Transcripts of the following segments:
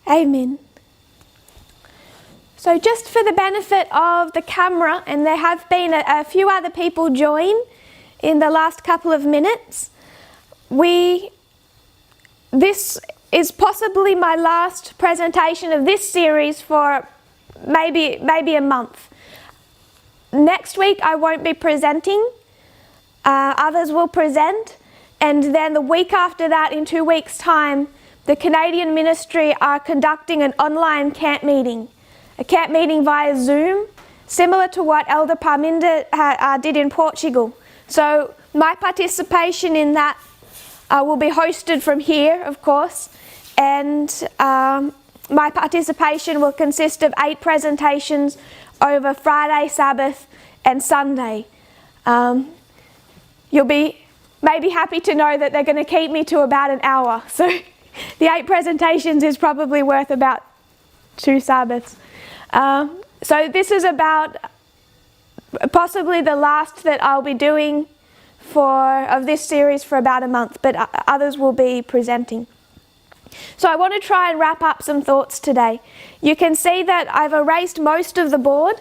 Amen. So just for the benefit of the camera, and there have been a few other people join in the last couple of minutes, this is possibly my last presentation of this series for maybe a month. Next week I won't be presenting, others will present, and then the week after that, in 2 weeks' time, the Canadian Ministry are conducting an online camp meeting. A camp meeting via Zoom, similar to what Elder Parminda did in Portugal. So my participation in that will be hosted from here, of course, and my participation will consist of 8 presentations over Friday, Sabbath, and Sunday. You'll be maybe happy to know that they're going to keep me to about an hour. So the 8 presentations is probably worth about 2 Sabbaths. So this is about possibly the last that I'll be doing of this series for about a month, but others will be presenting. So I want to try and wrap up some thoughts today. You can see that I've erased most of the board,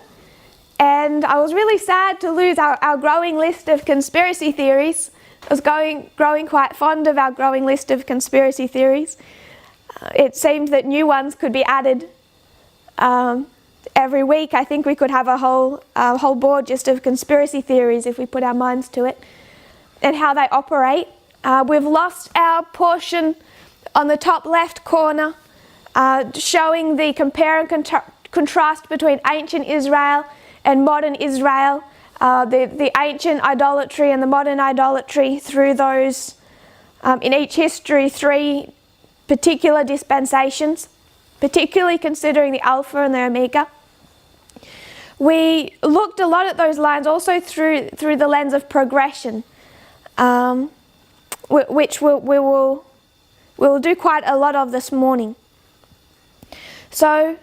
and I was really sad to lose our growing list of conspiracy theories. I was growing quite fond of our growing list of conspiracy theories. It seemed that new ones could be added every week. I think we could have a whole board just of conspiracy theories if we put our minds to it and how they operate. We've lost our portion on the top left corner showing the compare and contrast between ancient Israel and modern Israel, the ancient idolatry and the modern idolatry through those, in each history, 3 particular dispensations, particularly considering the Alpha and the Omega. We looked a lot at those lines also through the lens of progression, which we will do quite a lot of this morning. So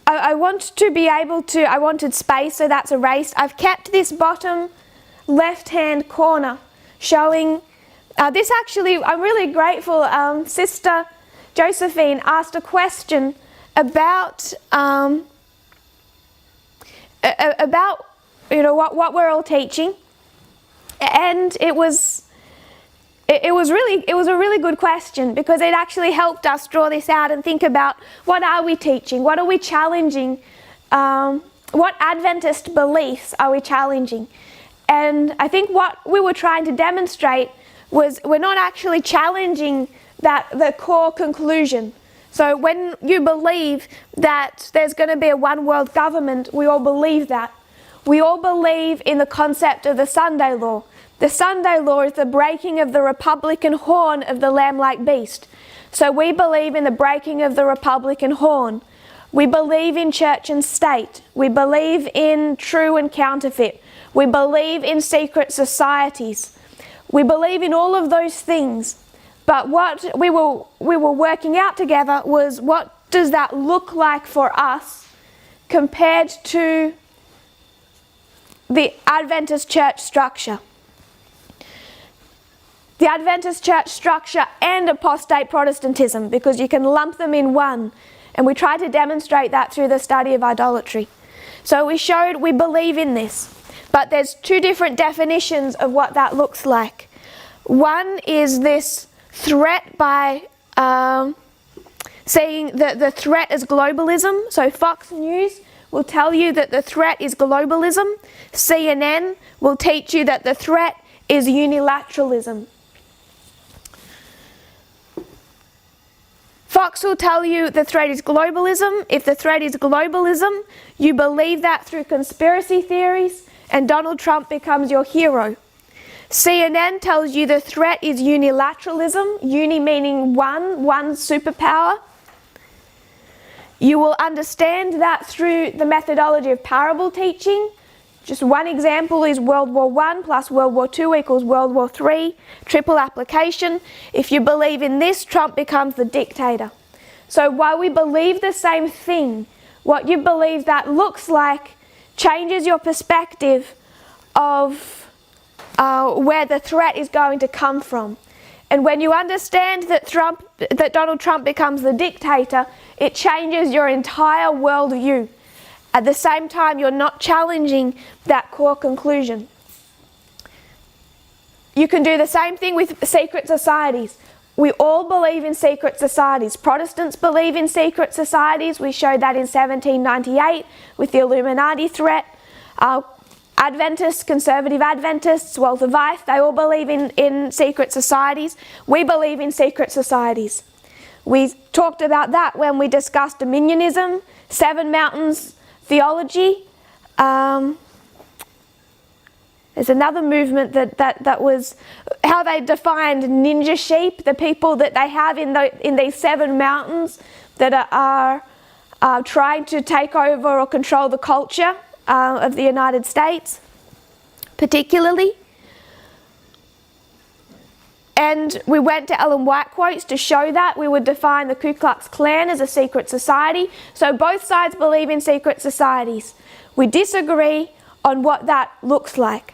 I want to be able to, I wanted space, so that's erased. I've kept this bottom left-hand corner showing, this actually, I'm really grateful, Sister Josephine asked a question about what we're all teaching, and it was a really good question, because it actually helped us draw this out and think about what are we teaching, what are we challenging, what Adventist beliefs are we challenging. And I think what we were trying to demonstrate was we're not actually challenging the core conclusion. So when you believe that there's going to be a one world government, we all believe that. We all believe in the concept of the Sunday law. The Sunday law is the breaking of the Republican horn of the lamb-like beast. So we believe in the breaking of the Republican horn. We believe in church and state. We believe in true and counterfeit. We believe in secret societies. We believe in all of those things. But what we were working out together was, what does that look like for us compared to the Adventist church structure? The Adventist church structure and apostate Protestantism, because you can lump them in one. And we tried to demonstrate that through the study of idolatry. So we showed we believe in this. But there's 2 different definitions of what that looks like. One is this threat by saying that the threat is globalism. So Fox News will tell you that the threat is globalism. CNN will teach you that the threat is unilateralism. Fox will tell you the threat is globalism. If the threat is globalism, you believe that through conspiracy theories, and Donald Trump becomes your hero. CNN tells you the threat is unilateralism, uni meaning one superpower. You will understand that through the methodology of parable teaching. Just one example is World War I plus World War II equals World War III, triple application. If you believe in this, Trump becomes the dictator. So while we believe the same thing, what you believe that looks like changes your perspective of where the threat is going to come from. And when you understand that Donald Trump becomes the dictator, it changes your entire worldview. At the same time, you're not challenging that core conclusion. You can do the same thing with secret societies. We all believe in secret societies. Protestants believe in secret societies. We showed that in 1798 with the Illuminati threat. Adventists, conservative Adventists, Walter Weiss, they all believe in secret societies. We believe in secret societies. We talked about that when we discussed dominionism, Seven Mountains theology. There's another movement that was how they defined ninja sheep, the people that they have in these seven mountains that are trying to take over or control the culture of the United States, particularly. And we went to Ellen White quotes to show that. We would define the Ku Klux Klan as a secret society. So both sides believe in secret societies. We disagree on what that looks like.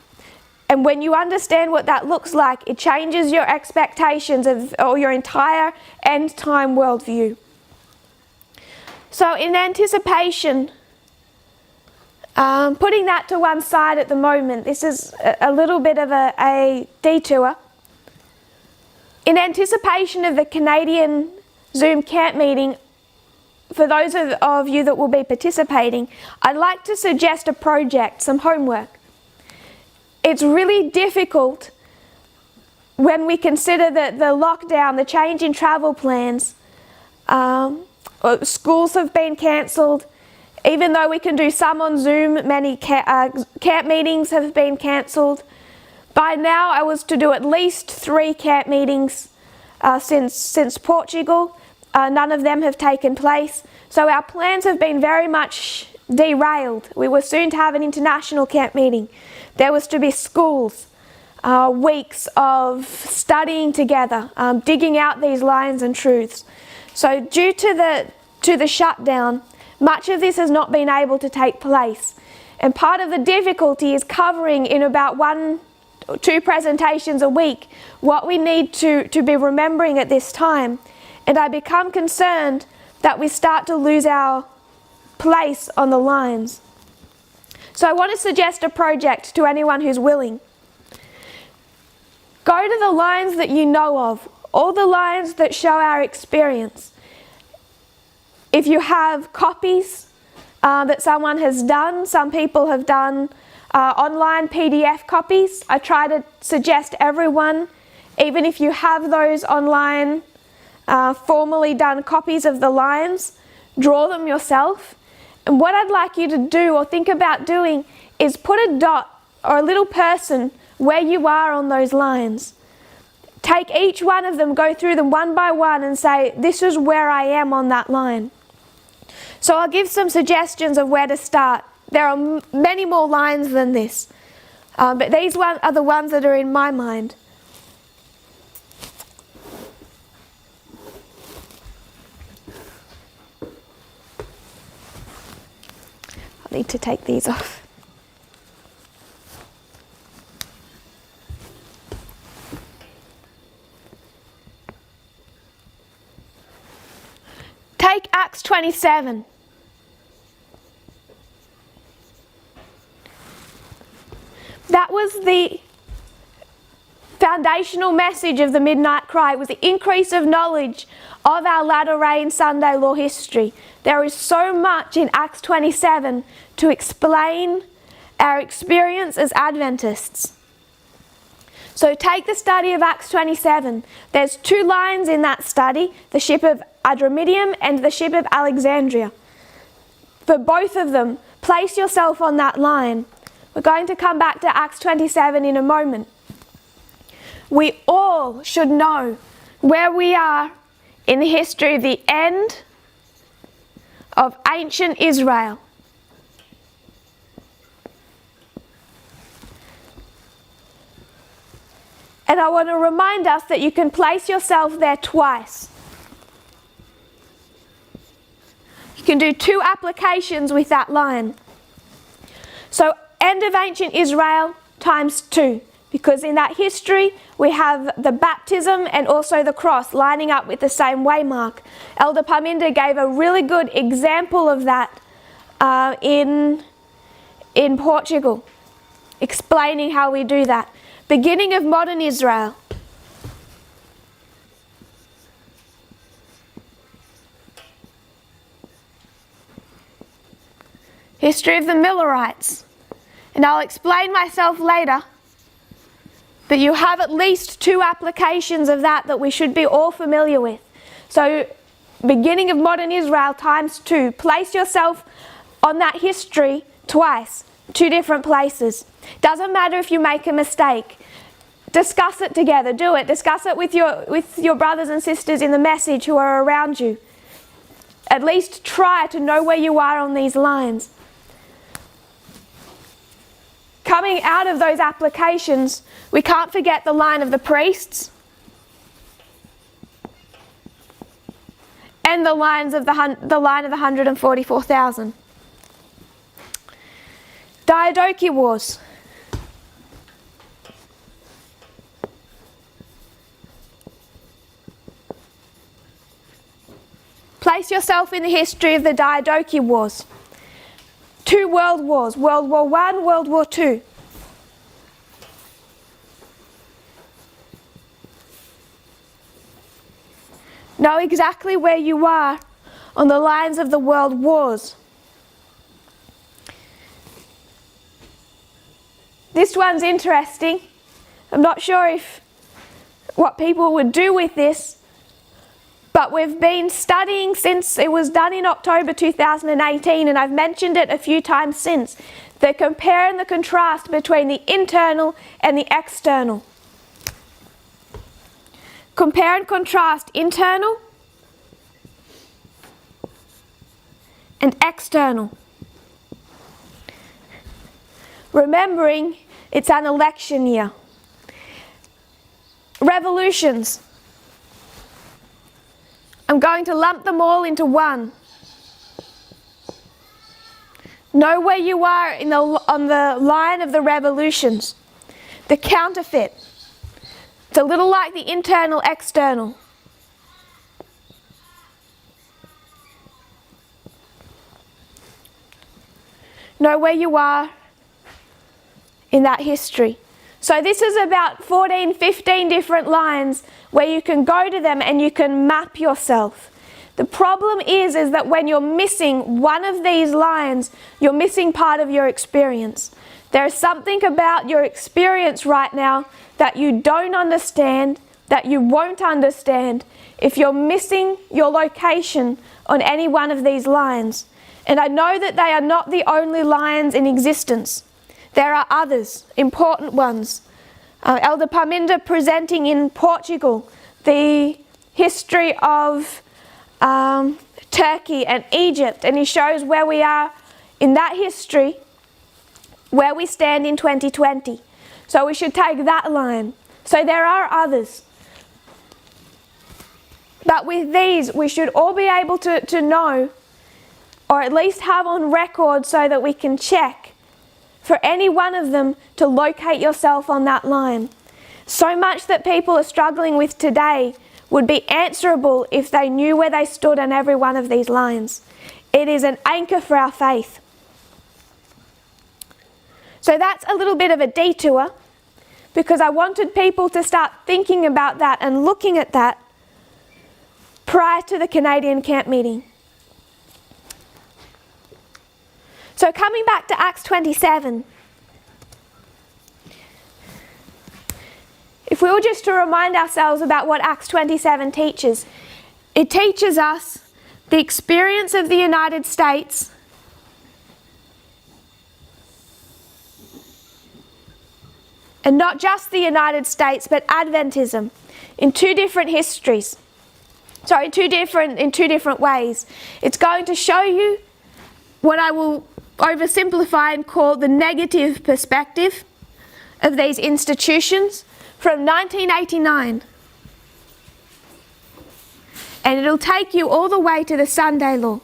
And when you understand what that looks like, it changes your expectations or your entire end time worldview. So in anticipation, putting that to one side at the moment, this is a little bit of a detour. In anticipation of the Canadian Zoom camp meeting, for those of you that will be participating, I'd like to suggest a project, some homework. It's really difficult when we consider the lockdown, the change in travel plans. Schools have been cancelled. Even though we can do some on Zoom, many camp meetings have been cancelled. By now I was to do at least 3 camp meetings since Portugal. None of them have taken place. So our plans have been very much derailed. We were soon to have an international camp meeting. There was to be schools, weeks of studying together, digging out these lines and truths. So due to the shutdown, much of this has not been able to take place. And part of the difficulty is covering in about 1 or 2 presentations a week what we need to be remembering at this time. And I become concerned that we start to lose our place on the lines. So I want to suggest a project to anyone who's willing. Go to the lines that you know of, all the lines that show our experience. If you have copies that someone has done, some people have done online PDF copies. I try to suggest everyone, even if you have those online formally done copies of the lines, draw them yourself. And what I'd like you to do or think about doing is put a dot or a little person where you are on those lines. Take each one of them, go through them one by one and say, this is where I am on that line. So I'll give some suggestions of where to start. There are many more lines than this, but these are the ones that are in my mind. I need to take these off. Take Acts 27. That was the foundational message of the Midnight Cry. It was the increase of knowledge of our latter rain Sunday law history. There is so much in Acts 27 to explain our experience as Adventists. So take the study of Acts 27. There's 2 lines in that study, the ship of Adramyttium and the ship of Alexandria. For both of them, place yourself on that line. We're going to come back to Acts 27 in a moment. We all should know where we are in the history of the end of ancient Israel. And I want to remind us that you can place yourself there twice. You can do 2 applications with that line. So end of ancient Israel times 2, because in that history we have the baptism and also the cross lining up with the same waymark. Elder Parminder gave a really good example of that in Portugal, explaining how we do that. Beginning of modern Israel. History of the Millerites. And I'll explain myself later, but you have at least 2 applications of that we should be all familiar with. So, beginning of modern Israel times 2. Place yourself on that history twice, 2 different places. Doesn't matter if you make a mistake. Discuss it together, do it. Discuss it with your brothers and sisters in the message who are around you. At least try to know where you are on these lines. Coming out of those applications, we can't forget the line of the priests and the line of the 144,000. Diadochi Wars. Place yourself in the history of the Diadochi Wars. 2 world wars, World War I, World War II. Know exactly where you are on the lines of the world wars. This one's interesting. I'm not sure what people would do with this, but we've been studying since it was done in October 2018, and I've mentioned it a few times since. The compare and the contrast between the internal and the external. Compare and contrast internal and external. Remembering it's an election year. Revolutions. I'm going to lump them all into one. Know where you are on the line of the revolutions. The counterfeit. It's a little like the internal, external. Know where you are in that history. So this is about 14, 15 different lines where you can go to them and you can map yourself. The problem is that when you're missing one of these lines, you're missing part of your experience. There's something about your experience right now that you don't understand, that you won't understand if you're missing your location on any one of these lines. And I know that they are not the only lines in existence. There are others, important ones. Elder Parminder presenting in Portugal the history of Turkey and Egypt, and he shows where we are in that history, where we stand in 2020. So we should take that line. So there are others. But with these, we should all be able to know, or at least have on record so that we can check for any one of them to locate yourself on that line. So much that people are struggling with today would be answerable if they knew where they stood on every one of these lines. It is an anchor for our faith. So that's a little bit of a detour, because I wanted people to start thinking about that and looking at that prior to the Canadian camp meeting. So coming back to Acts 27, if we were just to remind ourselves about what Acts 27 teaches, it teaches us the experience of the United States and not just the United States, but Adventism in 2 different histories. Sorry, in two different ways. It's going to show you what I will oversimplify and call the negative perspective of these institutions from 1989. And it'll take you all the way to the Sunday Law.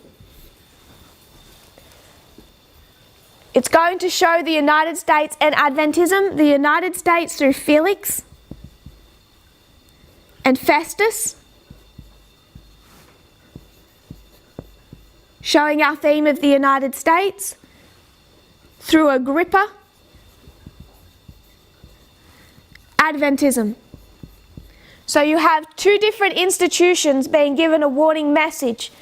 It's going to show the United States and Adventism, the United States through Felix and Festus, showing our theme of the United States through Agrippa, Adventism. So you have two different institutions being given a warning message.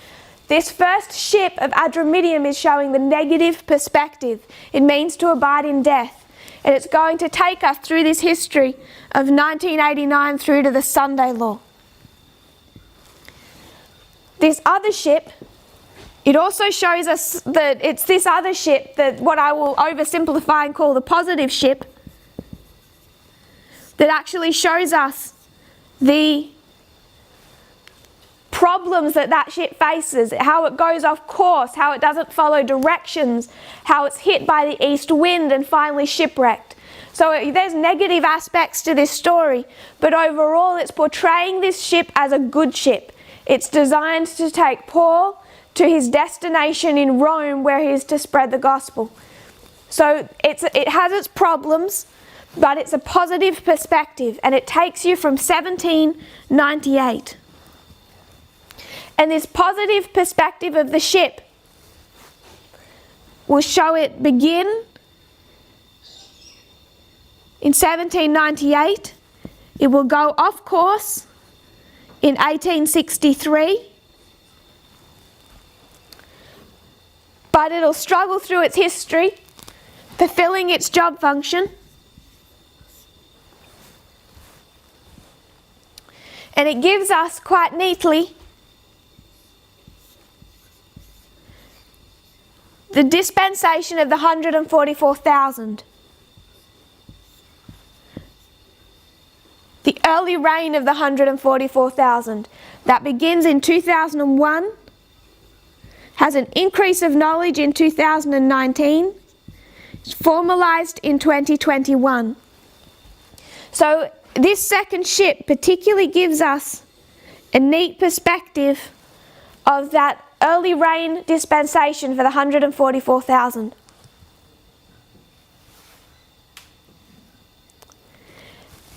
This first ship of Adramyttium is showing the negative perspective. It means to abide in death. And it's going to take us through this history of 1989 through to the Sunday Law. This other ship, it also shows us that it's this other ship, that what I will oversimplify and call the positive ship, that actually shows us the problems that that ship faces, how it goes off course, how it doesn't follow directions, how it's hit by the east wind and finally shipwrecked. So there's negative aspects to this story, but overall it's portraying this ship as a good ship. It's designed to take Paul to his destination in Rome, where he is to spread the gospel. So it has its problems, but it's a positive perspective, and it takes you from 1798. And this positive perspective of the ship will show it begin in 1798. It will go off course in 1863. But it'll struggle through its history, fulfilling its job function. And it gives us quite neatly the dispensation of the 144,000. The early reign of the 144,000 that begins in 2001, has an increase of knowledge in 2019, it's formalized in 2021. So this second ship particularly gives us a neat perspective of that early reign dispensation for the 144,000.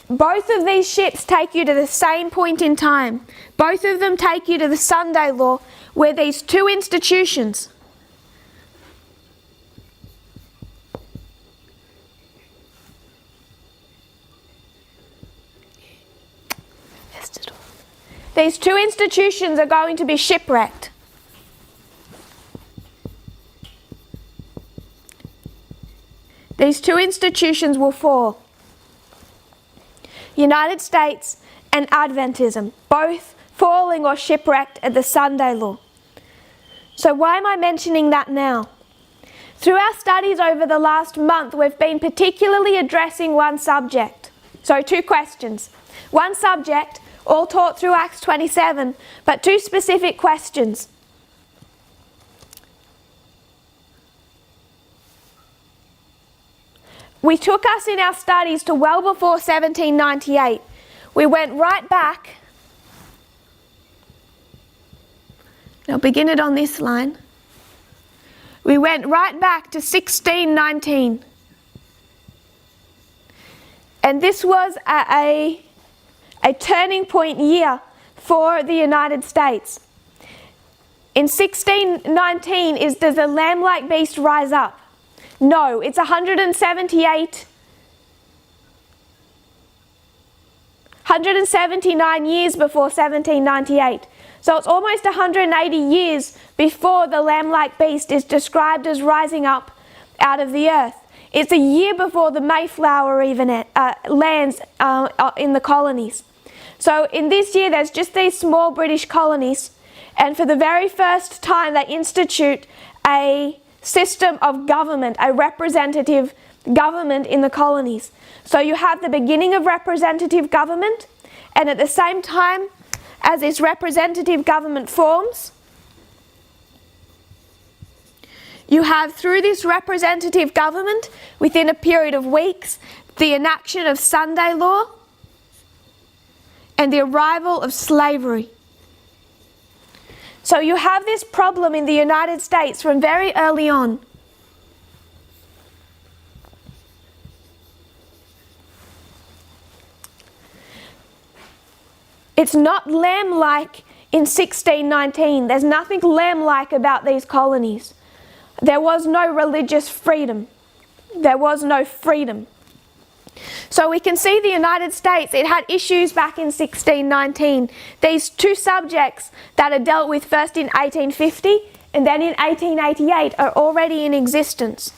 Both of these ships take you to the same point in time. Both of them take you to the Sunday Law, where these two institutions are going to be shipwrecked. These two institutions will fall. United States and Adventism, both falling or shipwrecked at the Sunday Law. So why am I mentioning that now? Through our studies over the last month, we've been particularly addressing one subject. So two questions. One subject, all taught through Acts 27, but two specific questions. We took us in our studies to well before 1798. We went right back. I'll begin it on this line. We went right back to 1619. And this was a turning point year for the United States. In 1619, does the lamb-like beast rise up? No, it's 179 years before 1798. So it's almost 180 years before the lamb-like beast is described as rising up out of the earth. It's a year before the Mayflower even lands in the colonies. So in this year, there's just these small British colonies, and for the very first time, they institute a system of government, a representative government in the colonies. So you have the beginning of representative government, and at the same time as this representative government forms, you have through this representative government, within a period of weeks, the enaction of Sunday Law and the arrival of slavery. So you have this problem in the United States from very early on. It's not lamb-like in 1619. There's nothing lamb-like about these colonies. There was no religious freedom. There was no freedom. So we can see the United States, it had issues back in 1619. These two subjects that are dealt with first in 1850 and then in 1888 are already in existence.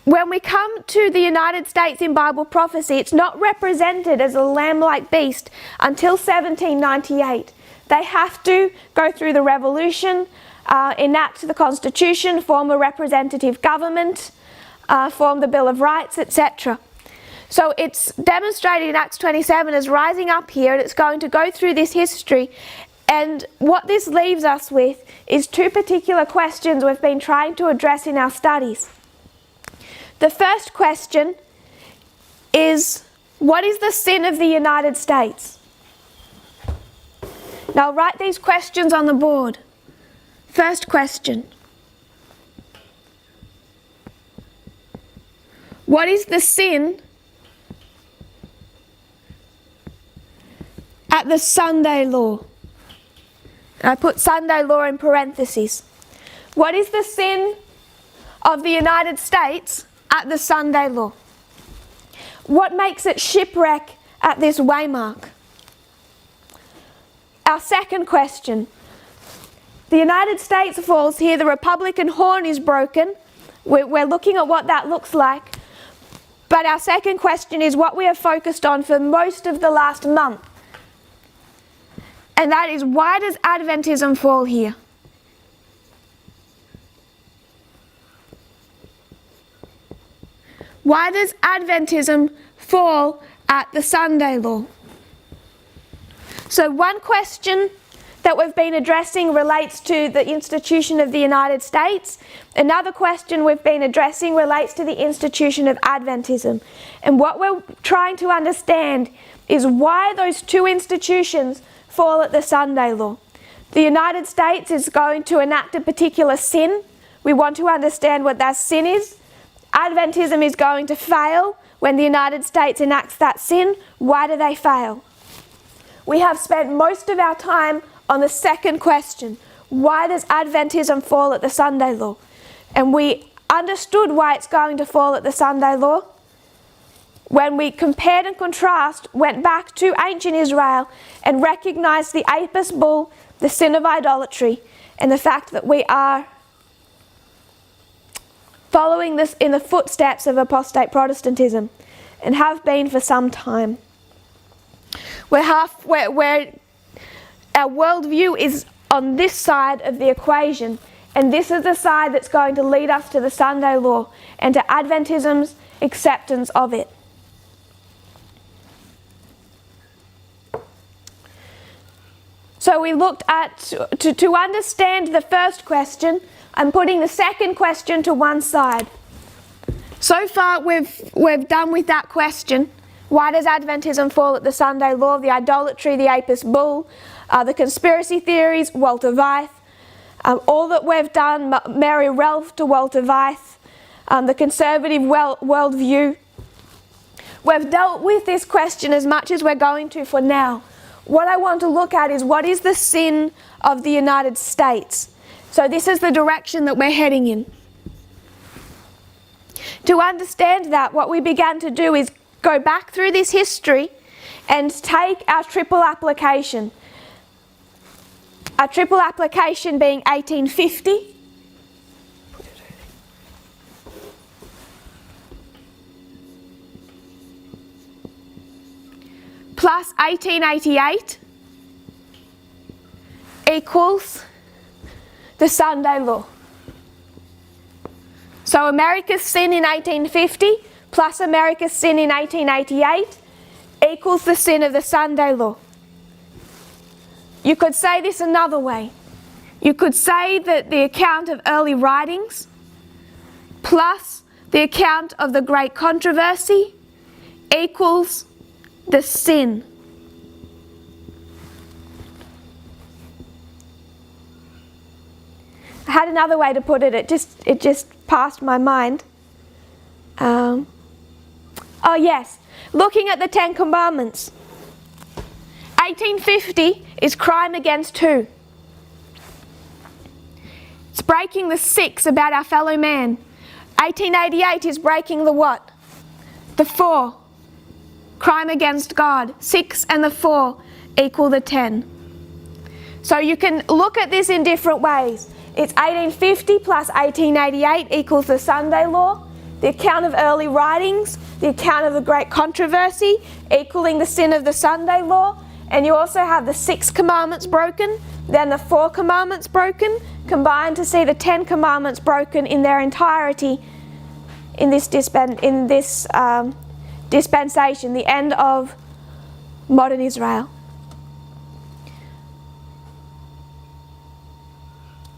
When we come to the United States in Bible prophecy, it's not represented as a lamb-like beast until 1798. They have to go through the revolution, enact the Constitution, form a representative government, form the Bill of Rights, etc. So it's demonstrated in Acts 27 as rising up here, and it's going to go through this history. And what this leaves us with is two particular questions we've been trying to address in our studies. The first question is, what is the sin of the United States? Now write these questions on the board. First question. What is the sin at the Sunday law? I put Sunday law in parentheses. What is the sin of the United States at the Sunday law? What makes it shipwreck at this waymark? Our second question. The United States falls here, the Republican horn is broken. We're looking at what that looks like. But our second question is what we have focused on for most of the last month. And that is, why does Adventism fall here? Why does Adventism fall at the Sunday law? So one question that we've been addressing relates to the institution of the United States. Another question we've been addressing relates to the institution of Adventism. And what we're trying to understand is why those two institutions fall at the Sunday law. The United States is going to enact a particular sin. We want to understand what that sin is. Adventism is going to fail when the United States enacts that sin. Why do they fail? We have spent most of our time on the second question, why does Adventism fall at the Sunday law? And we understood why it's going to fall at the Sunday law when we compared and contrast, went back to ancient Israel and recognized the Apis bull, the sin of idolatry, and the fact that we are following this in the footsteps of apostate Protestantism and have been for some time. Our worldview is on this side of the equation, and this is the side that's going to lead us to the Sunday law and to Adventism's acceptance of it. So we looked at, to understand the first question, I'm putting the second question to one side. So far we've done with that question. Why does Adventism fall at the Sunday law? The idolatry, the Apis bull, the conspiracy theories, Walter Weiss, all that we've done, Mary Relf to Walter Weiss, the conservative worldview. We've dealt with this question as much as we're going to for now. What I want to look at is, what is the sin of the United States? So this is the direction that we're heading in. To understand that, what we began to do is go back through this history and take our triple application. Our triple application being 1850, plus 1888 equals the Sunday law. So America's sin in 1850 plus America's sin in 1888 equals the sin of the Sunday law. You could say this another way. You could say that the account of early writings plus the account of the great controversy equals the sin. I had another way to put it. It just passed my mind. Oh yes, looking at the Ten Commandments. 1850 is crime against who? It's breaking the 6 about our fellow man. 1888 is breaking the what? The 4. Crime against God. 6 and the 4 equal the 10. So you can look at this in different ways. It's 1850 plus 1888 equals the Sunday law, the account of early writings, the account of the great controversy, equaling the sin of the Sunday law, and you also have the 6 commandments broken, then the 4 commandments broken, combined to see the 10 commandments broken in their entirety in this dispensation, the end of modern Israel.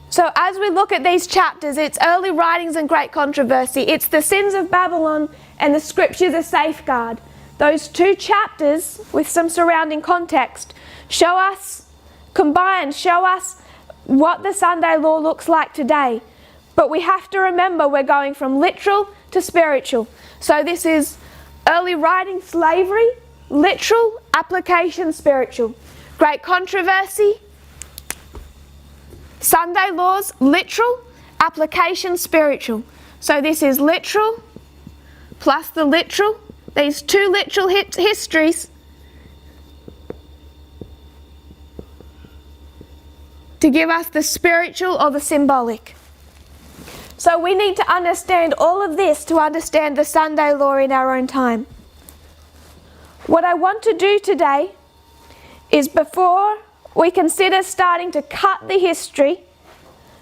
So as we look at these chapters, it's early writings and great controversy. It's the sins of Babylon and the scriptures a safeguard. Those 2 chapters with some surrounding context show us what the Sunday law looks like today. But we have to remember we're going from literal to spiritual. So this is early writing, slavery, literal, application, spiritual. Great controversy, Sunday laws, literal, application, spiritual. So this is literal plus the literal. These 2 literal histories to give us the spiritual or the symbolic. So we need to understand all of this to understand the Sunday law in our own time. What I want to do today is, before we consider starting to cut the history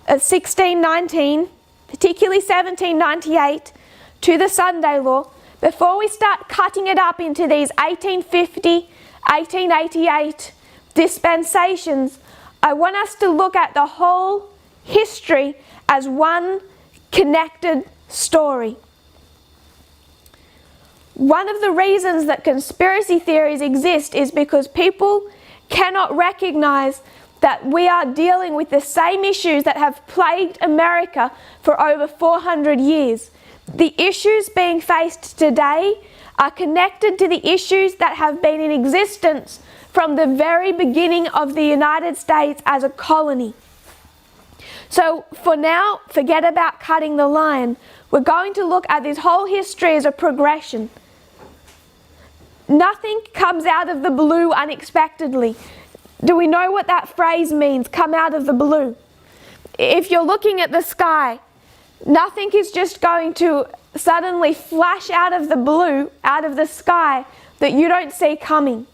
of 1619, particularly 1798, to the Sunday law, before we start cutting it up into these 1850, 1888 dispensations, I want us to look at the whole history as one connected story. One of the reasons that conspiracy theories exist is because people cannot recognize that we are dealing with the same issues that have plagued America for over 400 years. The issues being faced today are connected to the issues that have been in existence from the very beginning of the United States as a colony. So for now, forget about cutting the line. We're going to look at this whole history as a progression. Nothing comes out of the blue unexpectedly. Do we know what that phrase means, come out of the blue? If you're looking at the sky, nothing is just going to suddenly flash out of the blue, out of the sky, that you don't see coming.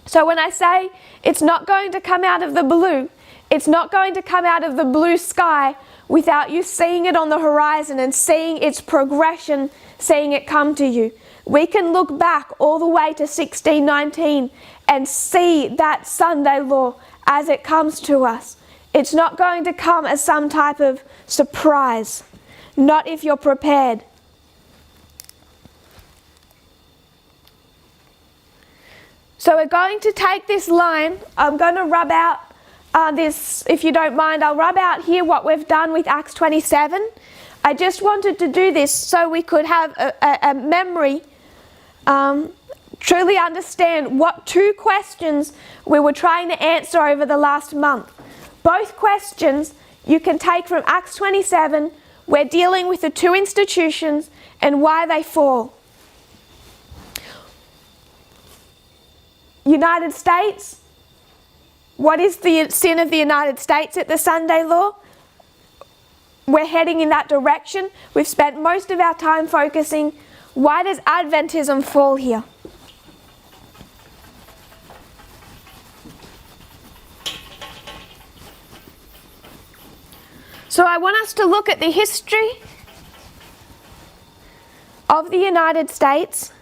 So when I say it's not going to come out of the blue, it's not going to come out of the blue sky without you seeing it on the horizon and seeing its progression, seeing it come to you. We can look back all the way to 1619 and see that Sunday law as it comes to us. It's not going to come as some type of surprise, not if you're prepared. So we're going to take this line. I'm going to rub out this, if you don't mind, I'll rub out here what we've done with Acts 27. I just wanted to do this so we could have a memory, truly understand what 2 questions we were trying to answer over the last month. Both questions you can take from Acts 27. We're dealing with the 2 institutions and why they fall. United States. What is the sin of the United States at the Sunday law? We're heading in that direction. We've spent most of our time focusing, why does Adventism fall here? So I want us to look at the history of the United States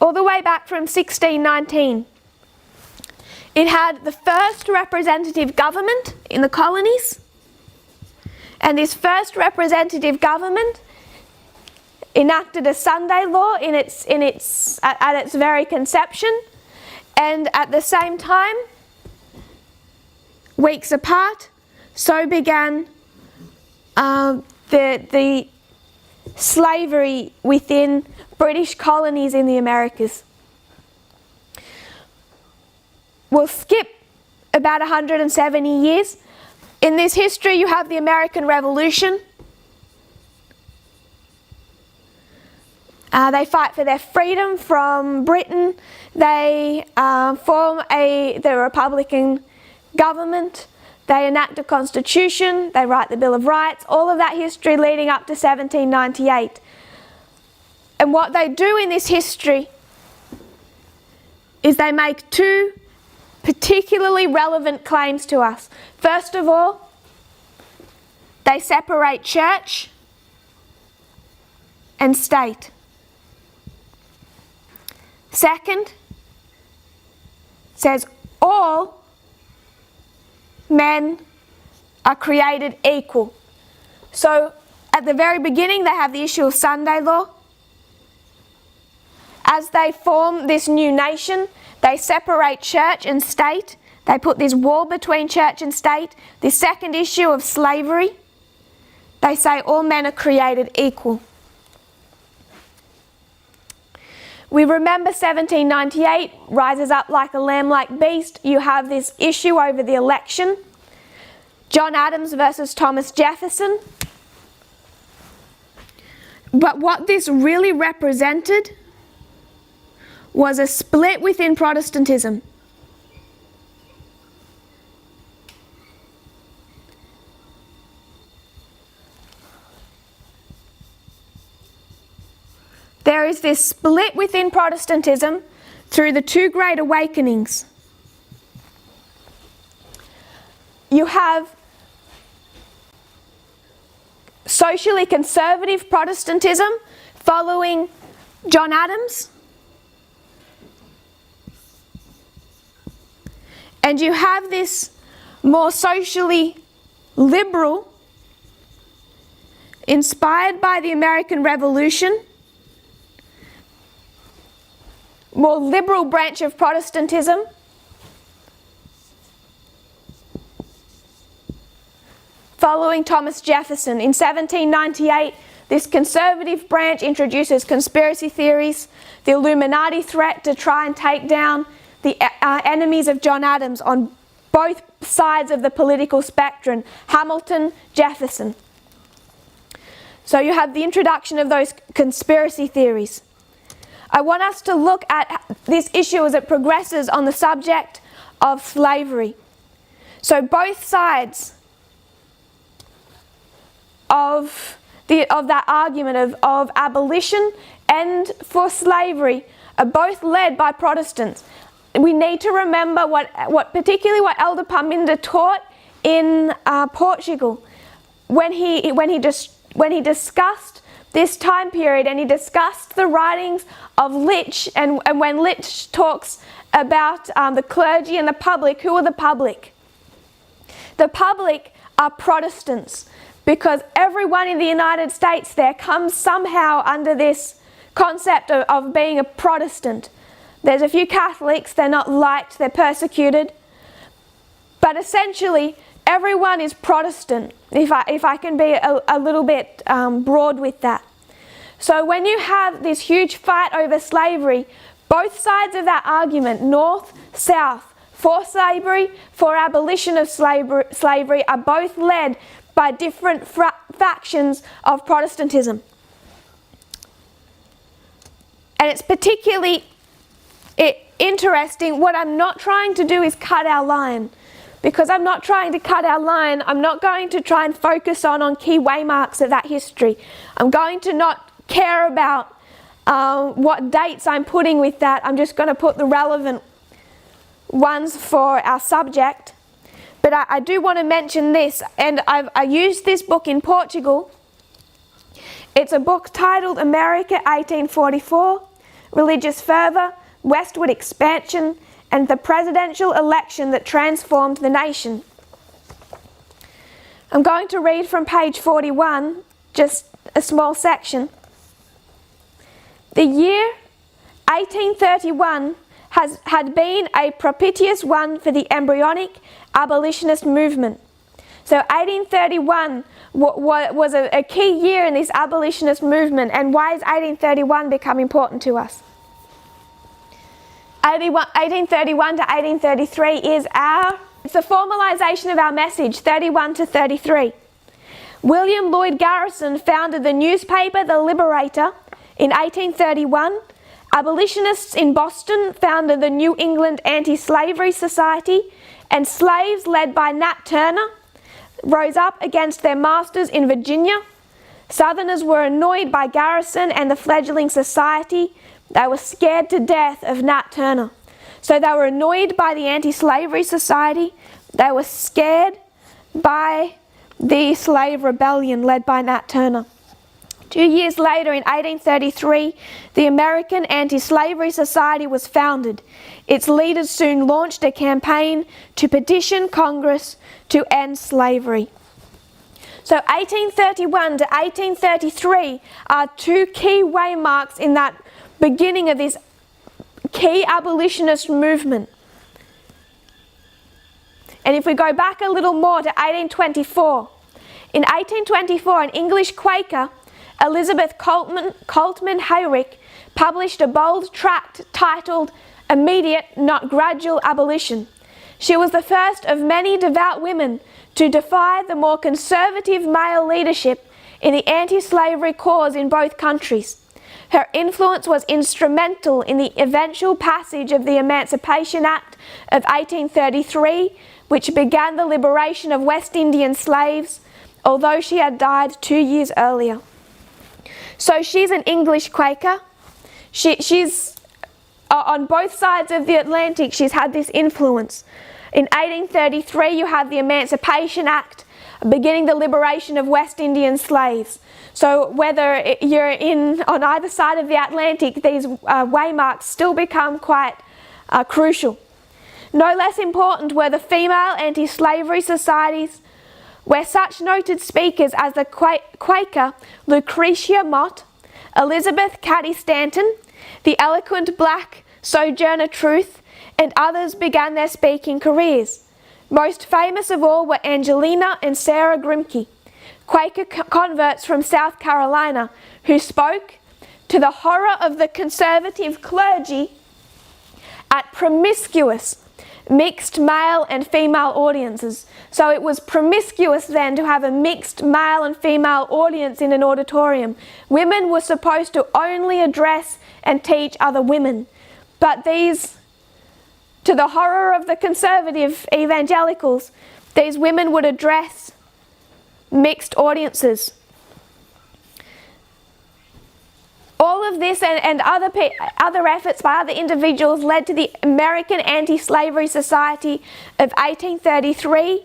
all the way back from 1619. It had the first representative government in the colonies, and this first representative government enacted a Sunday law at its very conception, and at the same time, weeks apart, so began the slavery within British colonies in the Americas. We'll skip about 170 years. In this history, you have the American Revolution. They fight for their freedom from Britain. They form the Republican government. They enact a constitution. They write the Bill of Rights. All of that history leading up to 1798. And what they do in this history is they make two particularly relevant claims to us. First of all, they separate church and state. Second, says all men are created equal. So at the very beginning they have the issue of Sunday law. As they form this new nation, they separate church and state. They put this wall between church and state. The second issue of slavery, they say all men are created equal. We remember 1798 rises up like a lamb like beast. You have this issue over the election. John Adams versus Thomas Jefferson. But what this really represented was a split within Protestantism. There is this split within Protestantism through the two great awakenings. You have socially conservative Protestantism following John Adams, and you have this more socially liberal, inspired by the American Revolution, more liberal branch of Protestantism, following Thomas Jefferson. In 1798, this conservative branch introduces conspiracy theories, the Illuminati threat to try and take down the enemies of John Adams on both sides of the political spectrum, Hamilton, Jefferson. So you have the introduction of those conspiracy theories. I want us to look at this issue as it progresses on the subject of slavery. So both sides of that argument of abolition and for slavery are both led by Protestants. We need to remember particularly what Elder Parminder taught in Portugal when he discussed this time period, and he discussed the writings of Lich, and when Lich talks about the clergy and the public, who are the public? The public are Protestants, because everyone in the United States there comes somehow under this concept of being a Protestant. There's a few Catholics, they're not liked, they're persecuted, but essentially everyone is Protestant, if I can be a little bit broad with that. So when you have this huge fight over slavery, both sides of that argument, north, south, for slavery, for abolition of slavery, are both led by different factions of Protestantism. And it's particularly interesting. What I'm not trying to do is cut our line. Because I'm not trying to cut our line, I'm not going to try and focus on key waymarks of that history. I'm going to not care about what dates I'm putting with that. I'm just going to put the relevant ones for our subject. But I do want to mention this, and I used this book in Portugal. It's a book titled America 1844, Religious Fervour, Westward Expansion, and the Presidential Election that Transformed the Nation. I'm going to read from page 41, just a small section. The year 1831 had been a propitious one for the embryonic abolitionist movement. So 1831 was a key year in this abolitionist movement. And why is 1831 become important to us? 1831 to 1833 is it's the formalization of our message, 31 to 33. William Lloyd Garrison founded the newspaper The Liberator in 1831. Abolitionists in Boston founded the New England Anti-Slavery Society, and slaves led by Nat Turner rose up against their masters in Virginia. Southerners were annoyed by Garrison and the fledgling society. They were scared to death of Nat Turner. So they were annoyed by the Anti-Slavery Society. They were scared by the slave rebellion led by Nat Turner. 2 years later, in 1833, the American Anti-Slavery Society was founded. Its leaders soon launched a campaign to petition Congress to end slavery. So 1831 to 1833 are two key waymarks in that beginning of this key abolitionist movement. And if we go back a little more to 1824, in 1824 an English Quaker, Elizabeth Coltman Hayrick, published a bold tract titled Immediate, Not Gradual Abolition. She was the first of many devout women to defy the more conservative male leadership in the anti-slavery cause in both countries. Her influence was instrumental in the eventual passage of the Emancipation Act of 1833, which began the liberation of West Indian slaves, although she had died 2 years earlier. So she's an English Quaker. She's on both sides of the Atlantic, she's had this influence. In 1833, you have the Emancipation Act, beginning the liberation of West Indian slaves. So whether you're on either side of the Atlantic, these waymarks still become quite crucial. No less important were the female anti-slavery societies, where such noted speakers as the Quaker Lucretia Mott, Elizabeth Cady Stanton, the eloquent black Sojourner Truth, and others began their speaking careers. Most famous of all were Angelina and Sarah Grimke, Quaker converts from South Carolina, who spoke to the horror of the conservative clergy at promiscuous mixed male and female audiences. So it was promiscuous then to have a mixed male and female audience in an auditorium. Women were supposed to only address and teach other women. But these, to the horror of the conservative evangelicals, these women would address mixed audiences. All of this and other efforts by other individuals led to the American Anti-Slavery Society of 1833,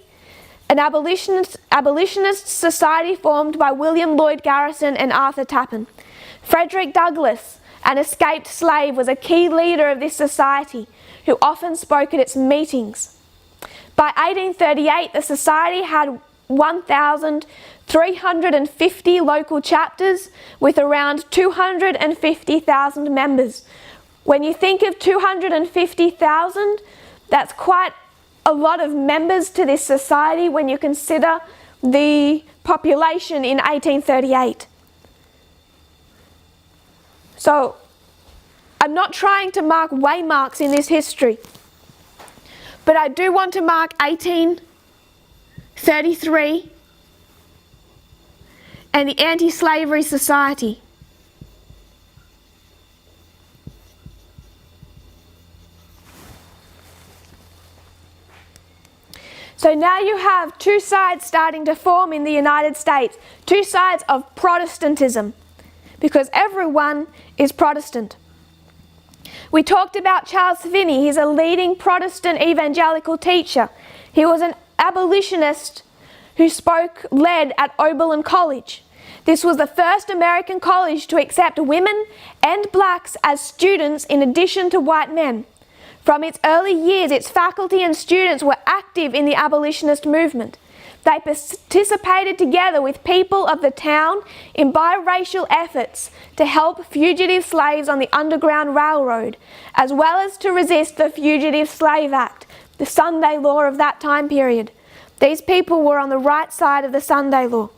an abolitionist society formed by William Lloyd Garrison and Arthur Tappan. Frederick Douglass, an escaped slave, was a key leader of this society, who often spoke at its meetings. By 1838, the society had 1,350 local chapters with around 250,000 members. When you think of 250,000, that's quite a lot of members to this society when you consider the population in 1838. So, I'm not trying to mark waymarks in this history, but I do want to mark 1833 and the Anti-Slavery Society. So now you have two sides starting to form in the United States, two sides of Protestantism, because everyone is Protestant. We talked about Charles Finney. He's a leading Protestant evangelical teacher. He was an abolitionist who led at Oberlin College. This was the first American college to accept women and blacks as students in addition to white men. From its early years, its faculty and students were active in the abolitionist movement. They participated together with people of the town in biracial efforts to help fugitive slaves on the Underground Railroad, as well as to resist the Fugitive Slave Act, the Sunday law of that time period. These people were on the right side of the Sunday law.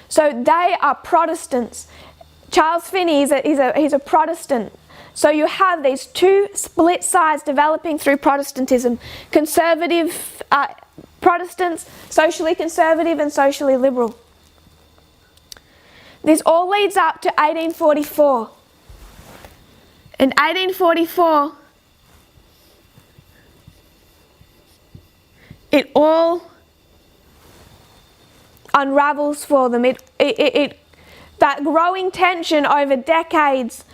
So they are Protestants. Charles Finney he's a Protestant. So you have these two split sides developing through Protestantism. Conservative Protestants, socially conservative and socially liberal. This all leads up to 1844. In 1844, it all unravels for them. That growing tension over decades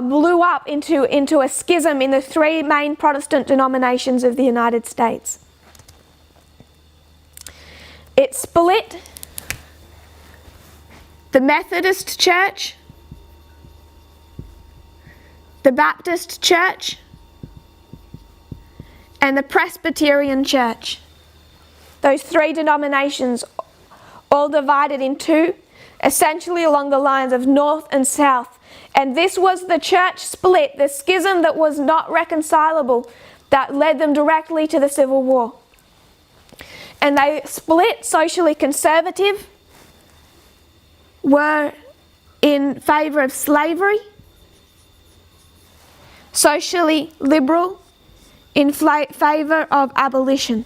blew up into a schism in the three main Protestant denominations of the United States. It split the Methodist Church, the Baptist Church, and the Presbyterian Church. Those three denominations all divided in two, essentially along the lines of north and south. And this was the church split, the schism that was not reconcilable, that led them directly to the Civil War. And they split. Socially conservative were in favour of slavery, socially liberal in favour of abolition.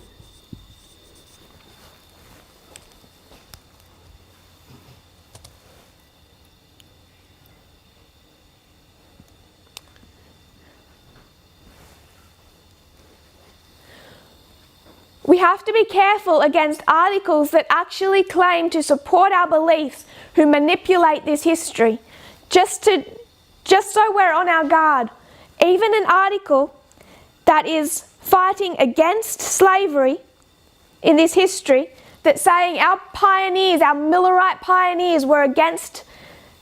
We have to be careful against articles that actually claim to support our beliefs, who manipulate this history, just so we're on our guard. Even an article that is fighting against slavery in this history, that's saying our pioneers, our Millerite pioneers were against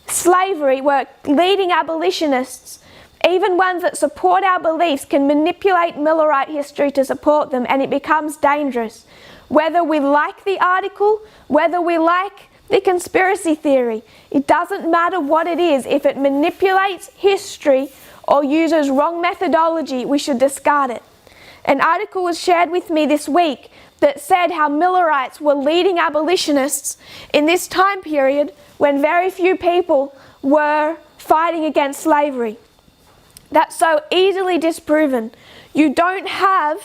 slavery, were leading abolitionists, even ones that support our beliefs can manipulate Millerite history to support them, and it becomes dangerous. Whether we like the article, whether we like the conspiracy theory, it doesn't matter what it is. If it manipulates history or uses wrong methodology, we should discard it. An article was shared with me this week that said how Millerites were leading abolitionists in this time period when very few people were fighting against slavery. That's so easily disproven. You don't have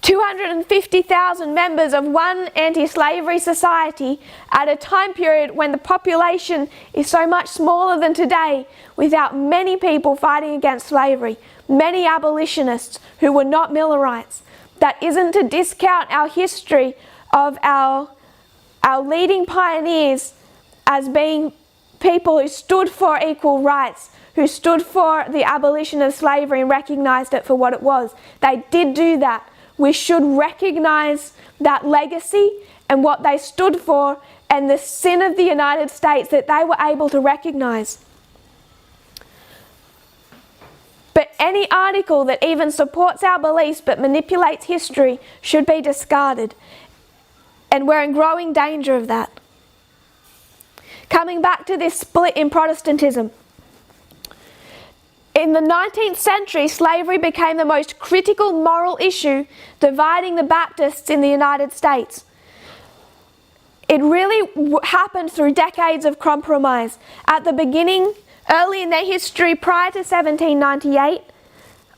250,000 members of one anti-slavery society at a time period when the population is so much smaller than today, without many people fighting against slavery, many abolitionists who were not Millerites. That isn't to discount our history of our leading pioneers as being people who stood for equal rights, who stood for the abolition of slavery and recognised it for what it was. They did do that. We should recognise that legacy and what they stood for, and the sin of the United States that they were able to recognise. But any article that even supports our beliefs but manipulates history should be discarded. And we're in growing danger of that. Coming back to this split in Protestantism. In the 19th century, slavery became the most critical moral issue dividing the Baptists in the United States. It really happened through decades of compromise. At the beginning, early in their history, prior to 1798,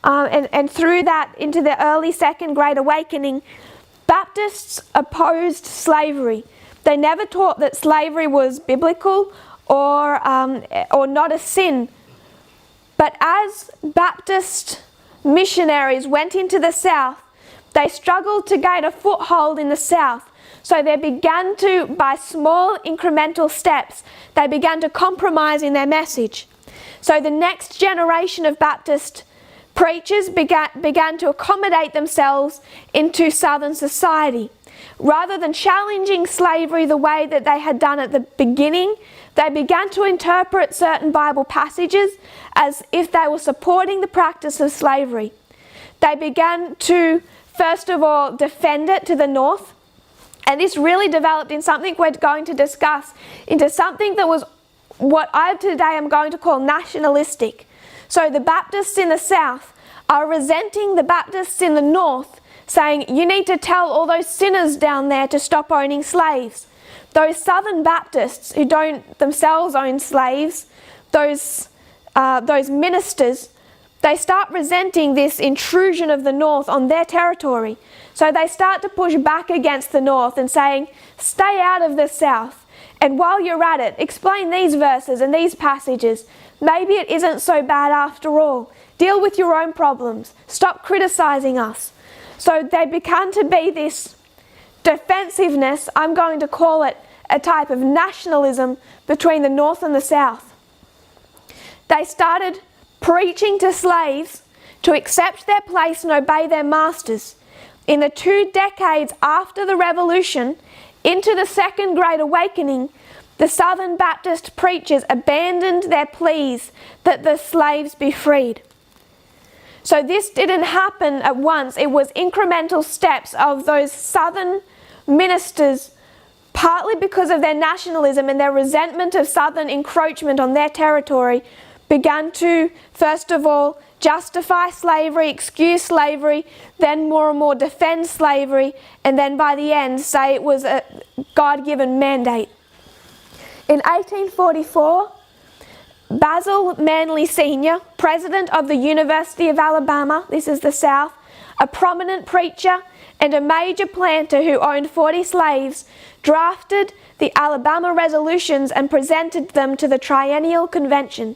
and through that into the early Second Great Awakening, Baptists opposed slavery. They never taught that slavery was biblical or not a sin. But as Baptist missionaries went into the South, they struggled to gain a foothold in the South. So they began to, by small incremental steps, they began to compromise in their message. So the next generation of Baptist preachers began to accommodate themselves into Southern society. Rather than challenging slavery the way that they had done at the beginning, they began to interpret certain Bible passages as if they were supporting the practice of slavery. They began to, first of all, defend it to the north. And this really developed in something we're going to discuss, into something that was what I today am going to call nationalistic. So the Baptists in the South are resenting the Baptists in the North, saying, you need to tell all those sinners down there to stop owning slaves. Those Southern Baptists who don't themselves own slaves, those ministers, they start resenting this intrusion of the North on their territory. So they start to push back against the North and saying, stay out of the South. And while you're at it, explain these verses and these passages. Maybe it isn't so bad after all. Deal with your own problems. Stop criticizing us. So they began to be this defensiveness, I'm going to call it a type of nationalism between the North and the South. They started preaching to slaves to accept their place and obey their masters. In the 2 decades after the Revolution, into the Second Great Awakening, the Southern Baptist preachers abandoned their pleas that the slaves be freed. So this didn't happen at once. It was incremental steps of those Southern ministers, partly because of their nationalism and their resentment of Southern encroachment on their territory, began to, first of all, justify slavery, excuse slavery, then more and more defend slavery, and then by the end say it was a God-given mandate. In 1844, Basil Manley Sr., president of the University of Alabama, this is the South, a prominent preacher and a major planter who owned 40 slaves, drafted the Alabama Resolutions and presented them to the Triennial Convention.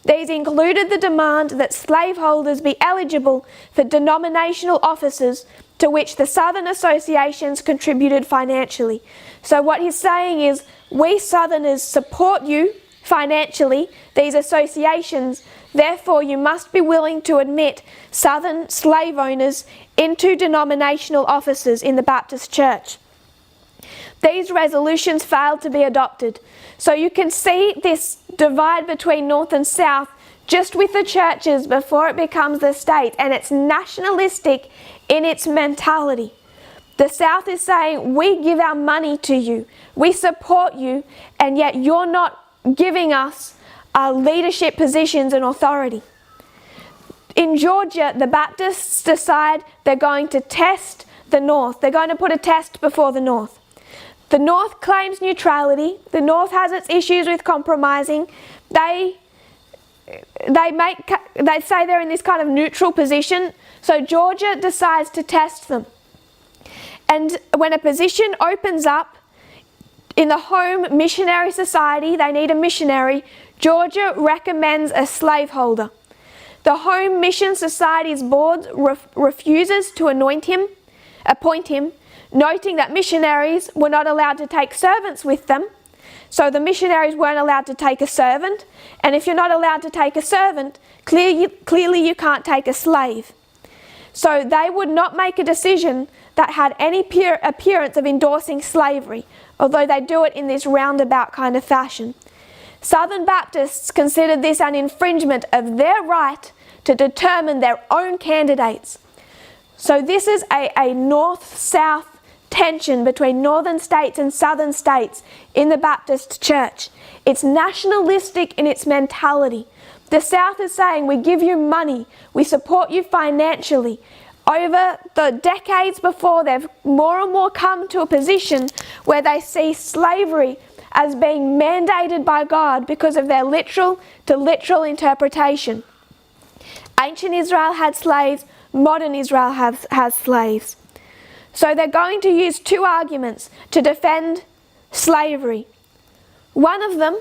These included the demand that slaveholders be eligible for denominational offices to which the Southern associations contributed financially. So what he's saying is, we Southerners support you financially, these associations, therefore you must be willing to admit Southern slave owners into denominational offices in the Baptist Church. These resolutions failed to be adopted. So you can see this divide between North and South just with the churches before it becomes the state, and it's nationalistic in its mentality. The South is saying, we give our money to you, we support you, and yet you're not giving us leadership positions and authority. In Georgia, the Baptists decide they're going to test the North. They're going to put a test before the North. The North claims neutrality. The North has its issues with compromising. They say they're in this kind of neutral position. So Georgia decides to test them. And when a position opens up in the Home Missionary Society, they need a missionary, Georgia recommends a slaveholder. The Home Mission Society's board refuses to appoint him, noting that missionaries were not allowed to take servants with them. So the missionaries weren't allowed to take a servant, and if you're not allowed to take a servant, clearly you can't take a slave. So they would not make a decision that had any appearance of endorsing slavery, although they do it in this roundabout kind of fashion. Southern Baptists considered this an infringement of their right to determine their own candidates. So this is a north-south tension between northern states and southern states in the Baptist church. It's nationalistic in its mentality. The South is saying, we give you money, we support you financially. Over the decades before, they've more and more come to a position where they see slavery as being mandated by God because of their literal to literal interpretation. Ancient Israel had slaves, modern Israel has slaves. So they're going to use two arguments to defend slavery. One of them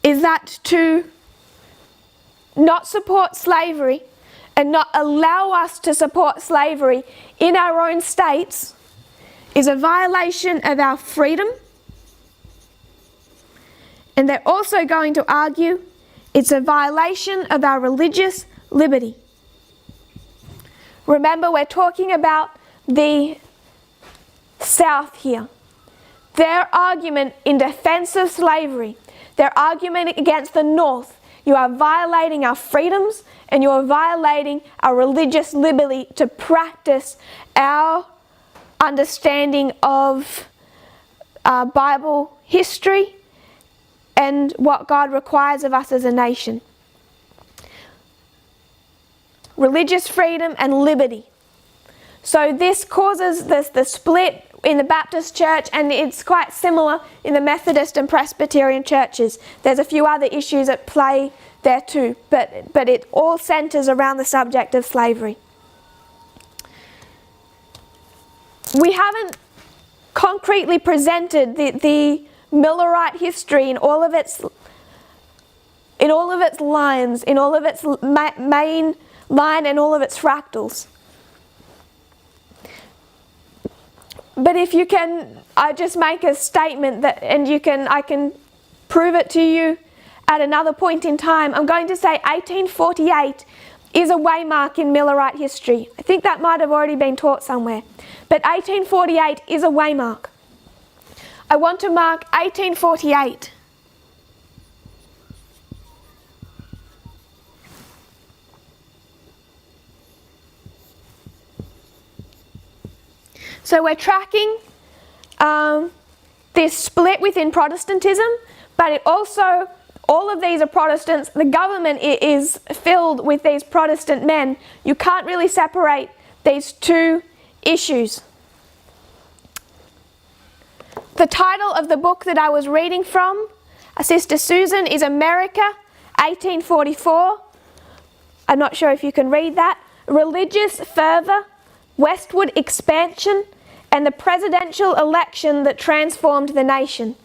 is that to not support slavery and not allow us to support slavery in our own states is a violation of our freedom. And they're also going to argue it's a violation of our religious liberty. Remember, we're talking about the South here. Their argument in defense of slavery, their argument against the North, you are violating our freedoms and you are violating our religious liberty to practice our understanding of Bible history and what God requires of us as a nation. religious freedom, and liberty. So this causes the split in the Baptist church, and it's quite similar in the Methodist and Presbyterian churches. There's a few other issues at play there too, but it all centers around the subject of slavery. We haven't concretely presented the Millerite history in all of its lines, in all of its main line and all of its fractals. But if you can, I just make a statement that, and I can prove it to you at another point in time. I'm going to say 1848 is a waymark in Millerite history. I think that might have already been taught somewhere. But 1848 is a waymark. I want to mark 1848. So we're tracking this split within Protestantism, but it also, all of these are Protestants. The government is filled with these Protestant men. You can't really separate these two issues. The title of the book that I was reading from, Sister Susan, is America, 1844. I'm not sure if you can read that. Religious Fervor, Westward Expansion, and the Presidential Election that Transformed the Nation.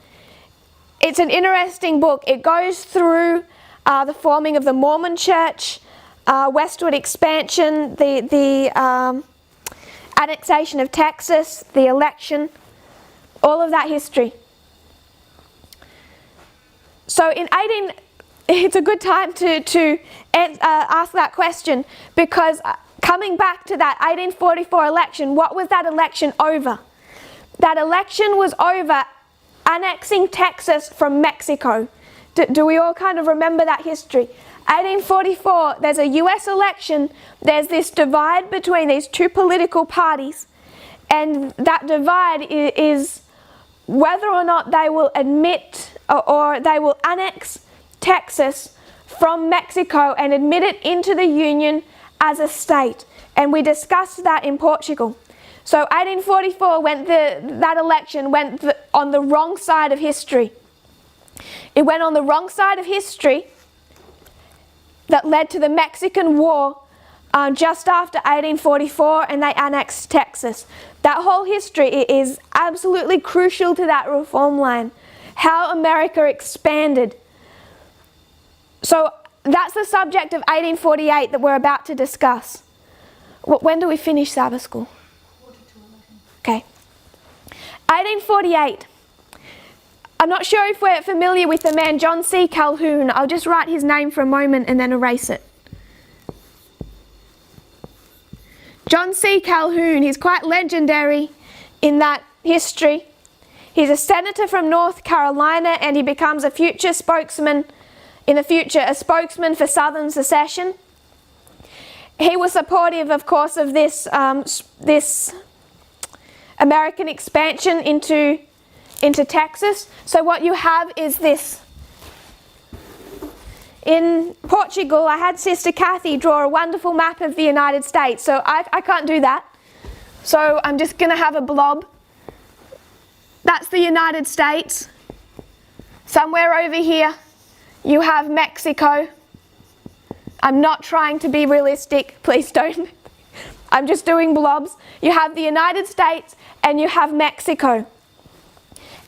It's an interesting book. It goes through the forming of the Mormon Church, westward expansion, the annexation of Texas, the election, all of that history. So it's a good time to ask that question, because coming back to that 1844 election, what was that election over? That election was over annexing Texas from Mexico. Do we all kind of remember that history? 1844, there's a US election, there's this divide between these two political parties, and that divide is whether or not they will admit or they will annex Texas from Mexico and admit it into the Union as a state. And we discussed that in Portugal. So 1844 that election went on the wrong side of history. It went on the wrong side of history that led to the Mexican War just after 1844, and they annexed Texas. That whole history is absolutely crucial to that reform line, how America expanded. So that's the subject of 1848 that we're about to discuss. When do we finish Sabbath school? Okay. 1848. I'm not sure if we're familiar with the man John C. Calhoun. I'll just write his name for a moment and then erase it. John C. Calhoun, he's quite legendary in that history. He's a senator from North Carolina, and he becomes a future spokesman, in the future, a spokesman for Southern secession. He was supportive, of course, of this American expansion into Texas. So what you have is this. In Portugal, I had Sister Kathy draw a wonderful map of the United States. So I can't do that. So I'm just going to have a blob. That's the United States. Somewhere over here, you have Mexico. I'm not trying to be realistic. Please don't. I'm just doing blobs. You have the United States and you have Mexico.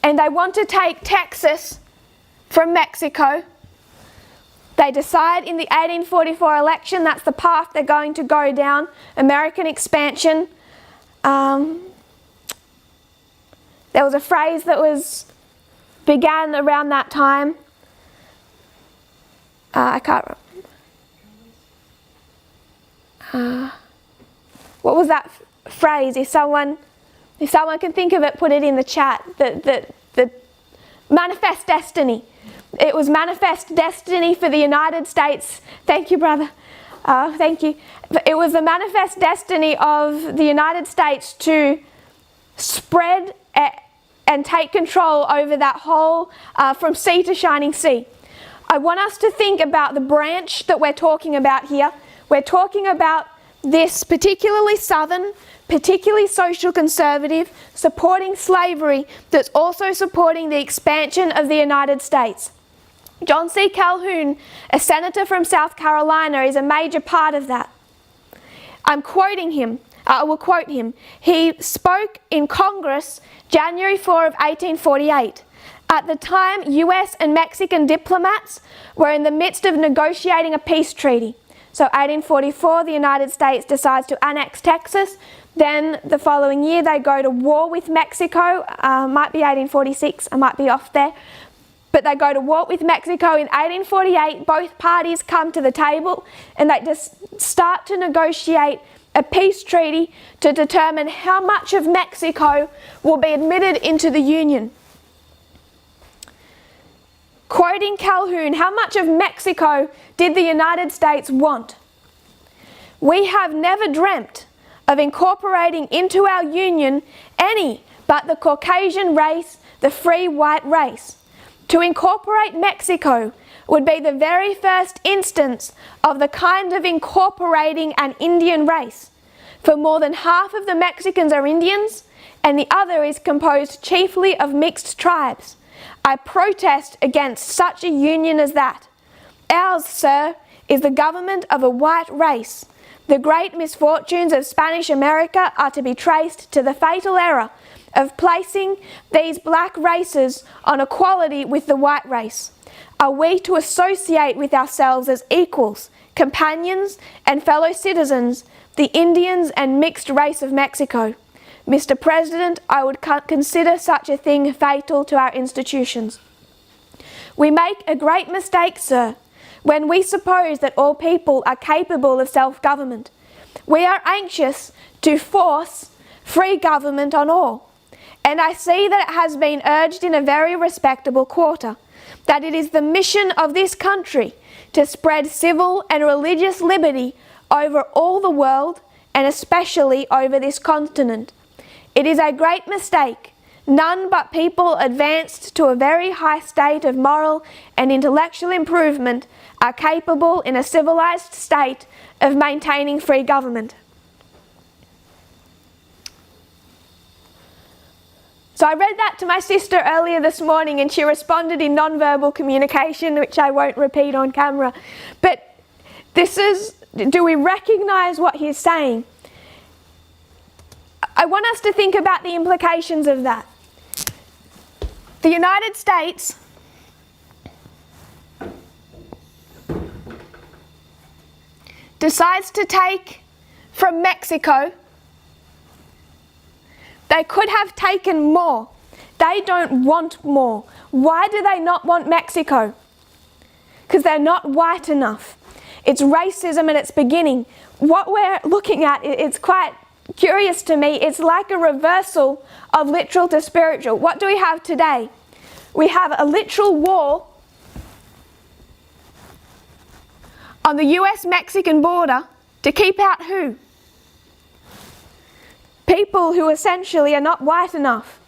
And they want to take Texas from Mexico. They decide in the 1844 election that's the path they're going to go down, American expansion. There was a phrase that began around that time. I can't remember. What was that phrase? If someone can think of it, put it in the chat. The manifest destiny. It was manifest destiny for the United States. Thank you, brother. Thank you. It was the manifest destiny of the United States to spread and take control over that whole, from sea to shining sea. I want us to think about the branch that we're talking about here. We're talking about this particularly southern, particularly social conservative, supporting slavery that's also supporting the expansion of the United States. John C. Calhoun, a senator from South Carolina, is a major part of that. I'm quoting him. I will quote him. He spoke in Congress January 4 of 1848. At the time, US and Mexican diplomats were in the midst of negotiating a peace treaty. So 1844, the United States decides to annex Texas. Then the following year, they go to war with Mexico. Might be 1846, I might be off there. But they go to war with Mexico in 1848. Both parties come to the table and they just start to negotiate a peace treaty to determine how much of Mexico will be admitted into the Union. Quoting Calhoun, how much of Mexico did the United States want? We have never dreamt of incorporating into our union any but the Caucasian race, the free white race. To incorporate Mexico would be the very first instance of the kind of incorporating an Indian race. For more than half of the Mexicans are Indians, and the other is composed chiefly of mixed tribes. I protest against such a union as that. Ours, sir, is the government of a white race. The great misfortunes of Spanish America are to be traced to the fatal error of placing these black races on equality with the white race. Are we to associate with ourselves as equals, companions, and fellow citizens, the Indians and mixed race of Mexico? Mr. President, I would consider such a thing fatal to our institutions. We make a great mistake, sir, when we suppose that all people are capable of self-government. We are anxious to force free government on all. And I see that it has been urged in a very respectable quarter, that it is the mission of this country to spread civil and religious liberty over all the world, and especially over this continent. It is a great mistake. None but people advanced to a very high state of moral and intellectual improvement are capable in a civilized state of maintaining free government. So I read that to my sister earlier this morning and she responded in non-verbal communication, which I won't repeat on camera. But do we recognize what he's saying? I want us to think about the implications of that. The United States decides to take from Mexico. They could have taken more. They don't want more. Why do they not want Mexico? Because they're not white enough. It's racism at its beginning. What we're looking at, it's quite curious to me. It's like a reversal of literal to spiritual. What do we have today? We have a literal war on the US-Mexican border to keep out who? People who essentially are not white enough.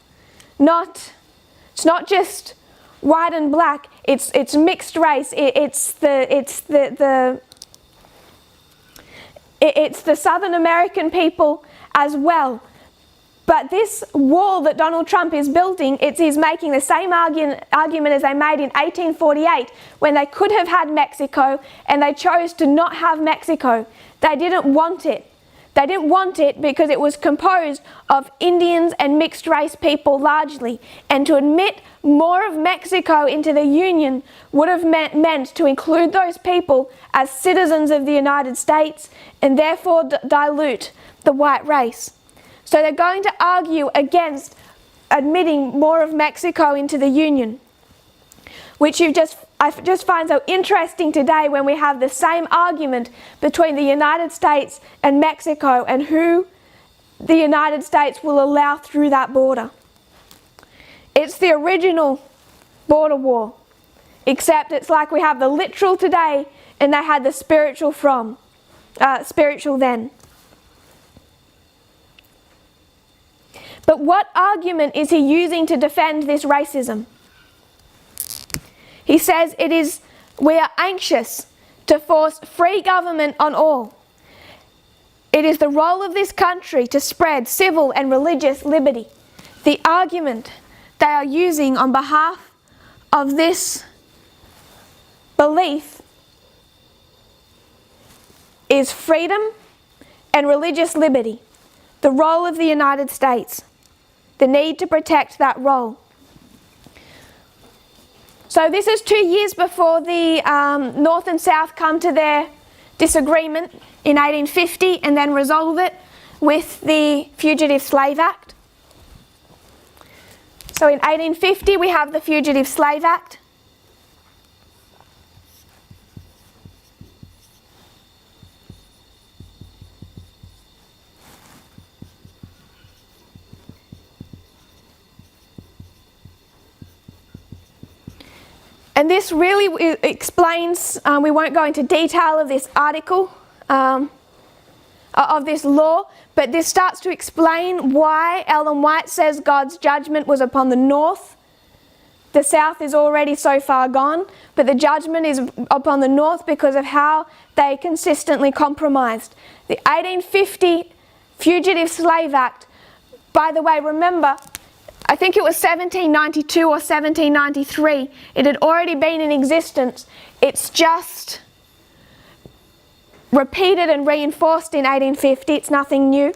It's not just white and black. It's mixed race. It's the Southern American people as well. But this wall that Donald Trump is building, he's making the same argument as they made in 1848 when they could have had Mexico and they chose to not have Mexico. They didn't want it. They didn't want it because it was composed of Indians and mixed race people largely. And to admit more of Mexico into the Union would have meant to include those people as citizens of the United States and therefore dilute the white race. So they're going to argue against admitting more of Mexico into the Union, which I just find so interesting today when we have the same argument between the United States and Mexico and who the United States will allow through that border. It's the original border war, except it's like we have the literal today and they had the spiritual then. But what argument is he using to defend this racism? He says we are anxious to force free government on all. It is the role of this country to spread civil and religious liberty. The argument they are using on behalf of this belief is freedom and religious liberty, the role of the United States, the need to protect that role. So this is 2 years before the North and South come to their disagreement in 1850 and then resolve it with the Fugitive Slave Act. So in 1850 we have the Fugitive Slave Act. And this really explains, we won't go into detail of this article, of this law, but this starts to explain why Ellen White says God's judgment was upon the North. The South is already so far gone, but the judgment is upon the North because of how they consistently compromised. The 1850 Fugitive Slave Act, by the way, remember, I think it was 1792 or 1793. It had already been in existence. It's just repeated and reinforced in 1850. It's nothing new.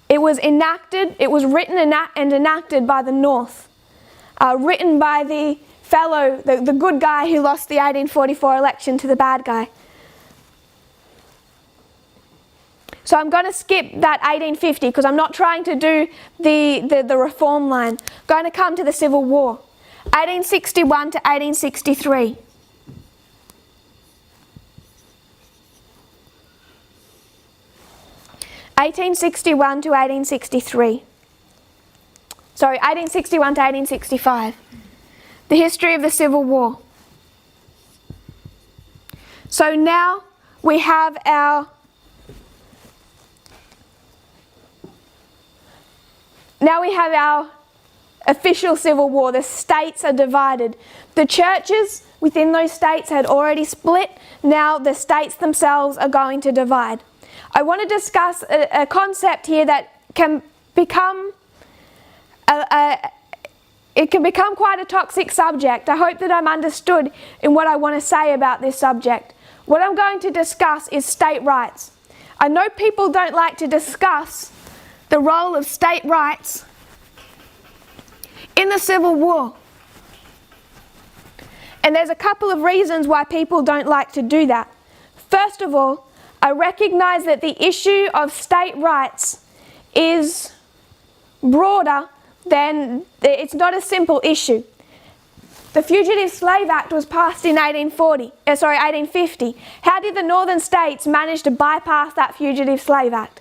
It was enacted, it was written and enacted by the North. Written by the fellow, the good guy who lost the 1844 election to the bad guy. So I'm going to skip that 1850 because I'm not trying to do the reform line. I'm going to come to the Civil War, 1861 to 1863. (1861 to 1863). Sorry, 1861 to 1865. The history of the Civil War. So now we have our official civil war. The states are divided. The churches within those states had already split. Now the states themselves are going to divide. I want to discuss a concept here that can become it can become quite a toxic subject. I hope that I'm understood in what I want to say about this subject. What I'm going to discuss is state rights. I know people don't like to discuss the role of state rights in the Civil War. And there's a couple of reasons why people don't like to do that. First of all, I recognise that the issue of state rights is broader than, it's not a simple issue. The Fugitive Slave Act was passed in 1850. How did the northern states manage to bypass that Fugitive Slave Act?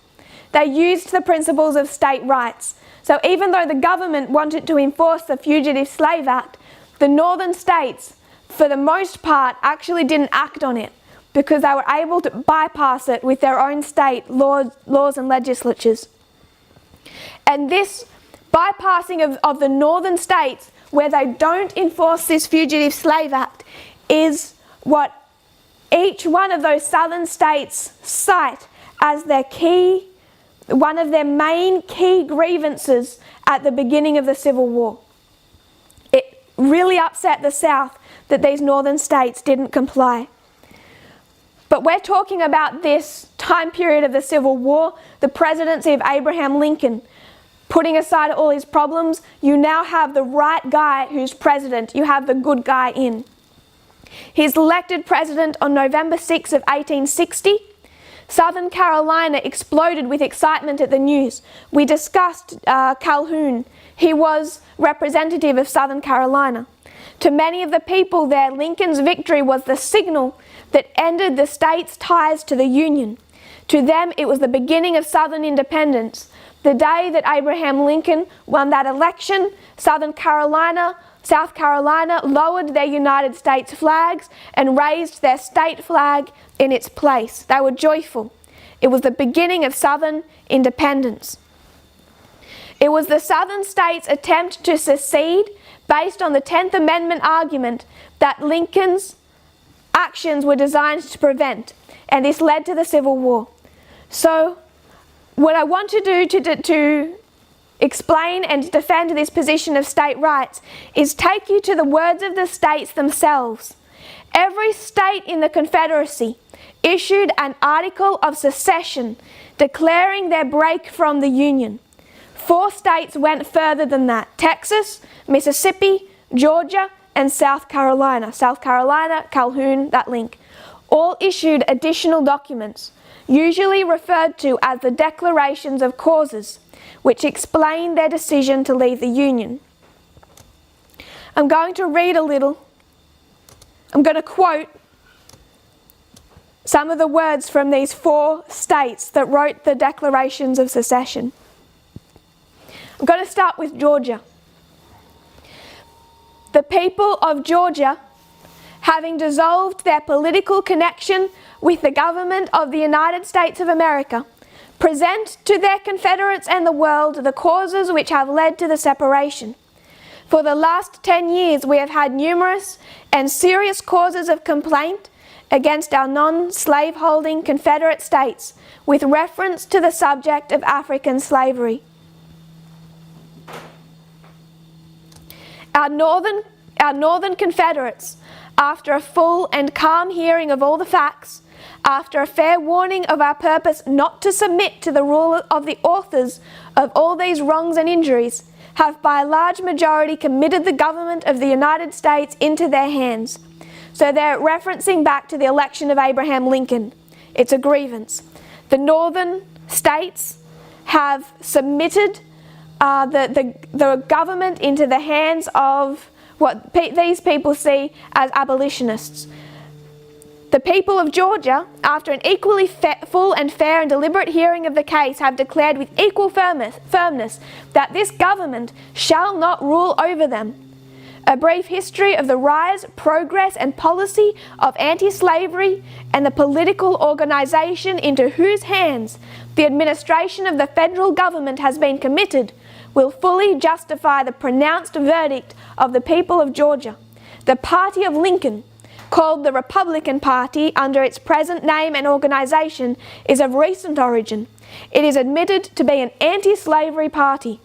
They used the principles of state rights. So even though the government wanted to enforce the Fugitive Slave Act, the northern states, for the most part, actually didn't act on it because they were able to bypass it with their own state laws and legislatures. And this bypassing of the northern states, where they don't enforce this Fugitive Slave Act, is what each one of those southern states cite as their key, one of their main key grievances at the beginning of the Civil War. It really upset the South that these northern states didn't comply. But we're talking about this time period of the Civil War, the presidency of Abraham Lincoln. Putting aside all his problems, you now have the right guy who's president. You have the good guy in. He's elected president on November 6 of 1860. Southern Carolina exploded with excitement at the news. We discussed Calhoun. He was representative of Southern Carolina. To many of the people there, Lincoln's victory was the signal that ended the state's ties to the Union. To them, it was the beginning of Southern independence. The day that Abraham Lincoln won that election, South Carolina lowered their United States flags and raised their state flag in its place. They were joyful. It was the beginning of Southern independence. It was the Southern states' attempt to secede based on the 10th Amendment argument that Lincoln's actions were designed to prevent, and this led to the Civil War. So, what I want to do to explain and defend this position of state rights is take you to the words of the states themselves. Every state in the Confederacy issued an article of secession declaring their break from the Union. 4 states went further than that: Texas, Mississippi, Georgia, and South Carolina. South Carolina, Calhoun, that link. All issued additional documents, usually referred to as the Declarations of Causes, which explain their decision to leave the Union. I'm going to read a little. I'm going to quote some of the words from these 4 states that wrote the Declarations of Secession. I'm going to start with Georgia. The people of Georgia, having dissolved their political connection with the government of the United States of America, present to their Confederates and the world the causes which have led to the separation. For the last 10 years we have had numerous and serious causes of complaint against our non-slaveholding Confederate states with reference to the subject of African slavery. Our northern Confederates, after a full and calm hearing of all the facts, after a fair warning of our purpose not to submit to the rule of the authors of all these wrongs and injuries, have by a large majority committed the government of the United States into their hands. So they're referencing back to the election of Abraham Lincoln. It's a grievance. The northern states have submitted the government into the hands of what these people see as abolitionists. The people of Georgia, after an equally full and fair and deliberate hearing of the case, have declared with equal firmness that this government shall not rule over them. A brief history of the rise, progress, and policy of anti-slavery and the political organization into whose hands the administration of the federal government has been committed will fully justify the pronounced verdict of the people of Georgia. The party of Lincoln, called the Republican Party under its present name and organization, is of recent origin. It is admitted to be an anti-slavery party.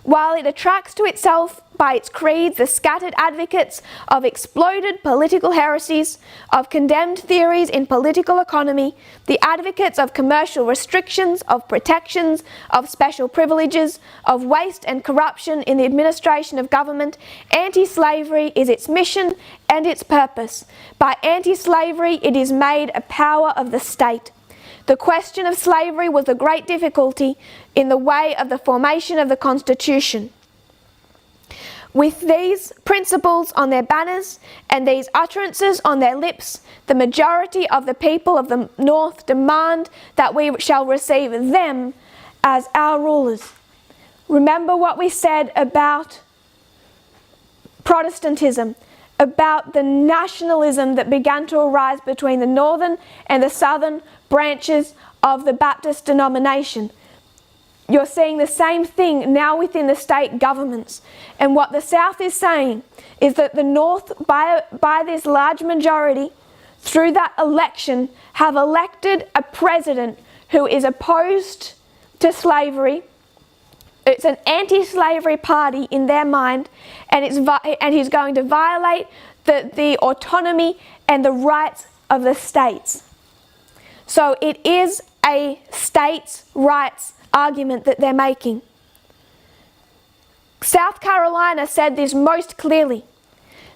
While it attracts to itself by its creeds the scattered advocates of exploded political heresies, of condemned theories in political economy, the advocates of commercial restrictions, of protections, of special privileges, of waste and corruption in the administration of government, anti-slavery is its mission and its purpose. By anti-slavery it is made a power of the state. The question of slavery was the great difficulty in the way of the formation of the Constitution. With these principles on their banners and these utterances on their lips, the majority of the people of the North demand that we shall receive them as our rulers. Remember what we said about Protestantism, about the nationalism that began to arise between the northern and the southern branches of the Baptist denomination. You're seeing the same thing now within the state governments. And what the South is saying is that the North, by this large majority, through that election, have elected a president who is opposed to slavery. It's an anti-slavery party in their mind, and he's going to violate the autonomy and the rights of the states. So it is a states' rights argument that they're making. South Carolina said this most clearly.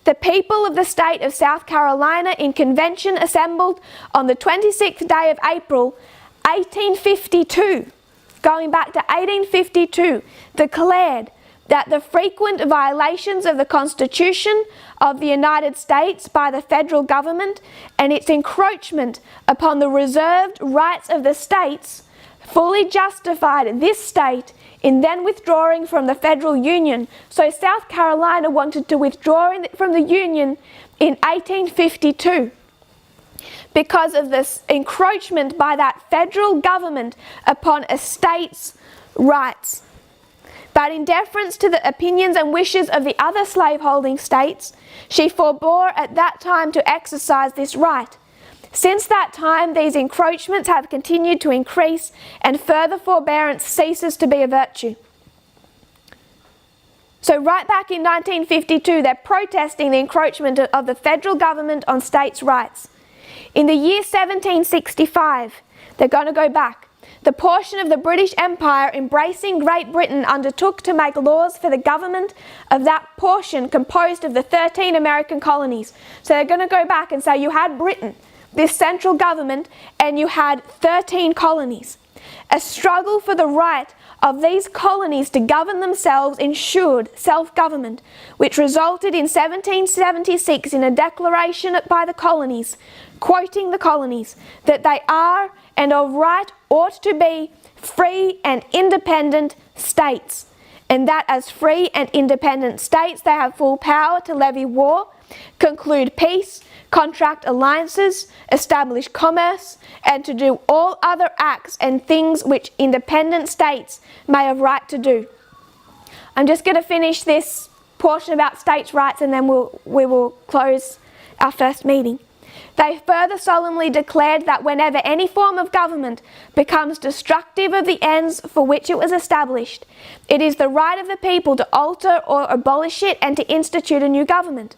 The people of the state of South Carolina in convention assembled on the 26th day of April 1852, going back to 1852, declared that the frequent violations of the Constitution of the United States by the federal government and its encroachment upon the reserved rights of the states fully justified this state in then withdrawing from the federal union. So South Carolina wanted to withdraw from the union in 1852 because of this encroachment by that federal government upon a state's rights. But in deference to the opinions and wishes of the other slaveholding states, she forbore at that time to exercise this right. Since that time, these encroachments have continued to increase, and further forbearance ceases to be a virtue. So right back in 1952, they're protesting the encroachment of the federal government on states' rights. In the year 1765, they're going to go back. The portion of the British Empire embracing Great Britain undertook to make laws for the government of that portion composed of the 13 American colonies. So they're going to go back and say you had Britain, this central government, and you had 13 colonies. A struggle for the right of these colonies to govern themselves ensured self-government, which resulted in 1776 in a declaration by the colonies, quoting the colonies, that they are and of right ought to be free and independent states, and that as free and independent states they have full power to levy war, conclude peace, contract alliances, establish commerce, and to do all other acts and things which independent states may have right to do. I'm just going to finish this portion about states' rights and then we will close our first meeting. They further solemnly declared that whenever any form of government becomes destructive of the ends for which it was established, it is the right of the people to alter or abolish it and to institute a new government.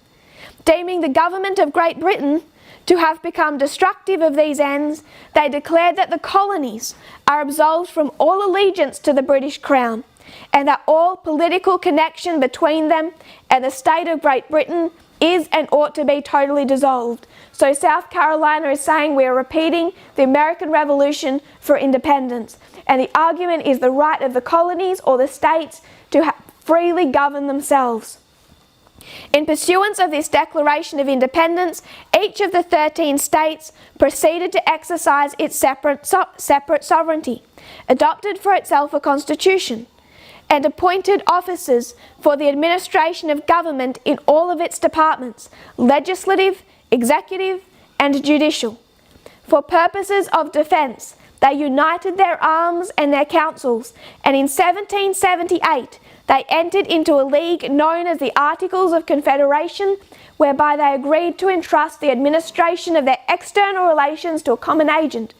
Deeming the government of Great Britain to have become destructive of these ends, they declared that the colonies are absolved from all allegiance to the British Crown, and that all political connection between them and the state of Great Britain is and ought to be totally dissolved. So South Carolina is saying we are repeating the American Revolution for independence, and the argument is the right of the colonies or the states to freely govern themselves. In pursuance of this Declaration of Independence, each of the 13 states proceeded to exercise its separate sovereignty, adopted for itself a constitution, and appointed officers for the administration of government in all of its departments, legislative, executive, and judicial. For purposes of defence, they united their arms and their councils, and in 1778 they entered into a league known as the Articles of Confederation, whereby they agreed to entrust the administration of their external relations to a common agent,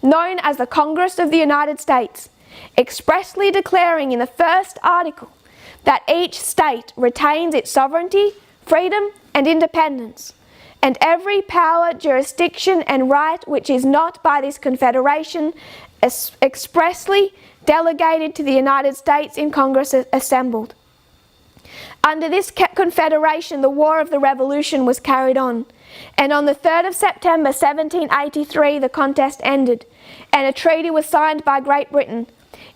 known as the Congress of the United States, expressly declaring in the first article that each state retains its sovereignty, freedom, and independence, and every power, jurisdiction, and right which is not by this confederation expressly delegated to the United States in Congress assembled. Under this confederation, the War of the Revolution was carried on, and on the 3rd of September 1783 the contest ended, and a treaty was signed by Great Britain,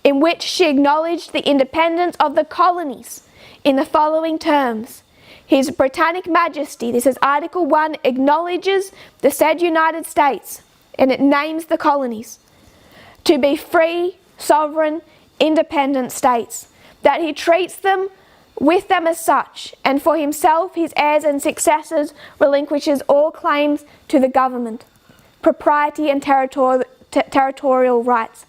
in which she acknowledged the independence of the colonies in the following terms. His Britannic Majesty, this is Article 1, acknowledges the said United States, and it names the colonies, to be free, sovereign, independent states, that he treats them with them as such, and for himself, his heirs and successors relinquishes all claims to the government, propriety and territorial rights.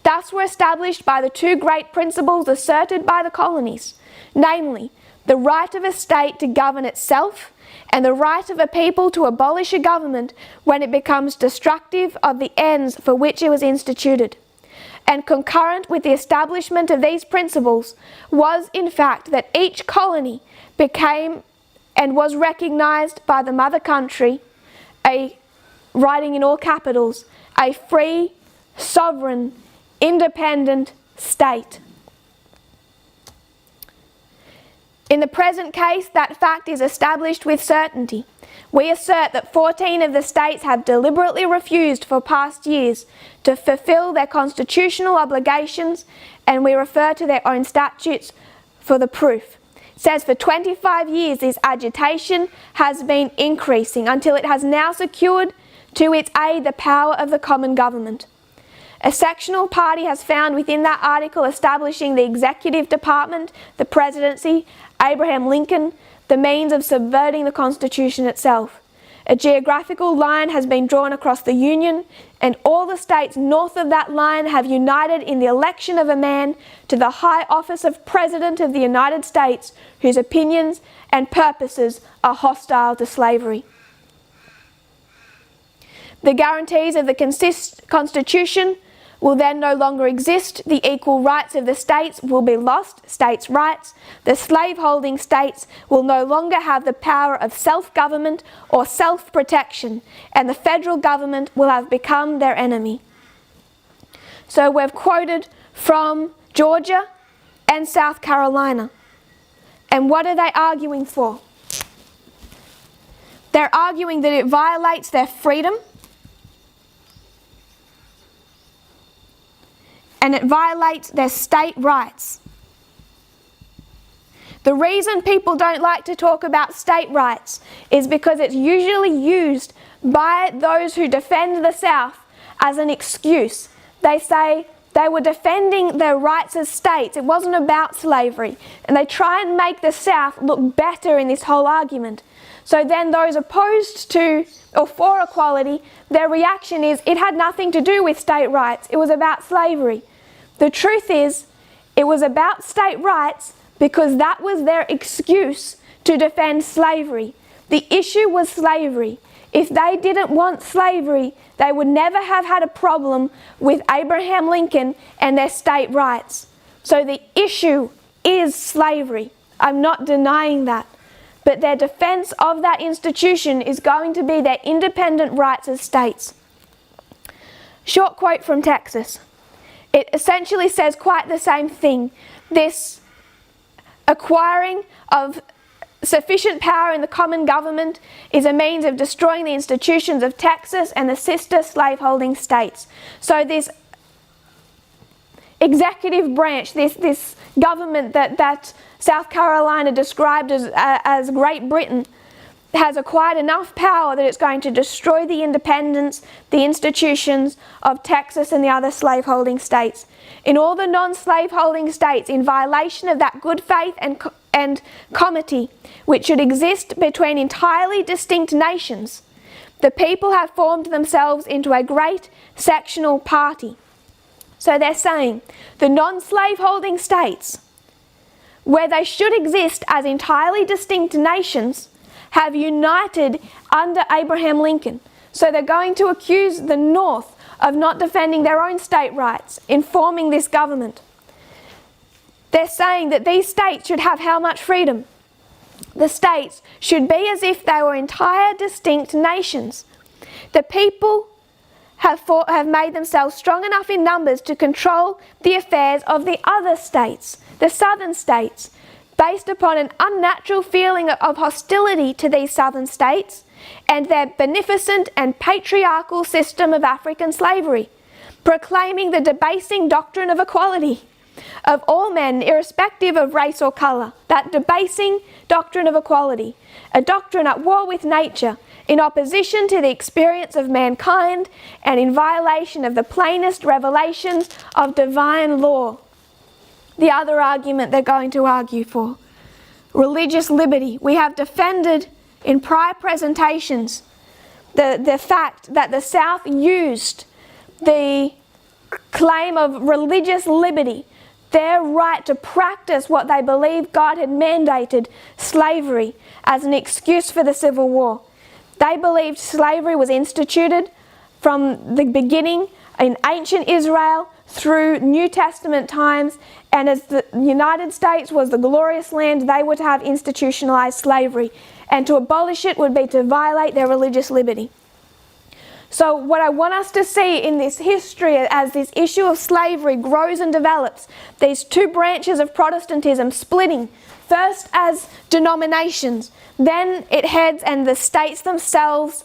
Thus were established by the two great principles asserted by the colonies, namely, the right of a state to govern itself and the right of a people to abolish a government when it becomes destructive of the ends for which it was instituted. And concurrent with the establishment of these principles was, in fact, that each colony became and was recognized by the mother country, writing in all capitals, a free, sovereign, independent state. In the present case, that fact is established with certainty. We assert that 14 of the states have deliberately refused for past years to fulfill their constitutional obligations, and we refer to their own statutes for the proof. It says for 25 years this agitation has been increasing until it has now secured to its aid the power of the common government. A sectional party has found within that article establishing the executive department, the presidency, Abraham Lincoln, the means of subverting the Constitution itself. A geographical line has been drawn across the Union, and all the states north of that line have united in the election of a man to the high office of President of the United States whose opinions and purposes are hostile to slavery. The guarantees of the Constitution will then no longer exist. The equal rights of the states will be lost, states' rights. The slaveholding states will no longer have the power of self-government or self-protection, and the federal government will have become their enemy. So we've quoted from Georgia and South Carolina. And what are they arguing for? They're arguing that it violates their freedom, and it violates their state rights. The reason people don't like to talk about state rights is because it's usually used by those who defend the South as an excuse. They say they were defending their rights as states. It wasn't about slavery. And they try and make the South look better in this whole argument. So then those opposed to or for equality, their reaction is it had nothing to do with state rights. It was about slavery. The truth is, it was about state rights because that was their excuse to defend slavery. The issue was slavery. If they didn't want slavery, they would never have had a problem with Abraham Lincoln and their state rights. So the issue is slavery. I'm not denying that. But their defense of that institution is going to be their independent rights as states. Short quote from Texas. It essentially says quite the same thing. This acquiring of sufficient power in the common government is a means of destroying the institutions of Texas and the sister slaveholding states. So this executive branch, this government that South Carolina described as Great Britain, has acquired enough power that it's going to destroy the independence, the institutions of Texas and the other slaveholding states. In all the non-slaveholding states, in violation of that good faith and comity which should exist between entirely distinct nations, the people have formed themselves into a great sectional party. So they're saying the non-slaveholding states, where they should exist as entirely distinct nations, have united under Abraham Lincoln. So they're going to accuse the North of not defending their own state rights in forming this government. They're saying that these states should have how much freedom? The states should be as if they were entire distinct nations. The people have made themselves strong enough in numbers to control the affairs of the other states, the southern states, based upon an unnatural feeling of hostility to these southern states and their beneficent and patriarchal system of African slavery, proclaiming the debasing doctrine of equality of all men, irrespective of race or colour. That debasing doctrine of equality, a doctrine at war with nature, in opposition to the experience of mankind and in violation of the plainest revelations of divine law. The other argument they're going to argue for, religious liberty. We have defended in prior presentations the fact that the South used the claim of religious liberty, their right to practice what they believed God had mandated, slavery, as an excuse for the Civil War. They believed slavery was instituted from the beginning in ancient Israel through New Testament times, and as the United States was the glorious land, they would have institutionalized slavery, and to abolish it would be to violate their religious liberty. So what I want us to see in this history, as this issue of slavery grows and develops, these two branches of Protestantism splitting, first as denominations, then it heads and the states themselves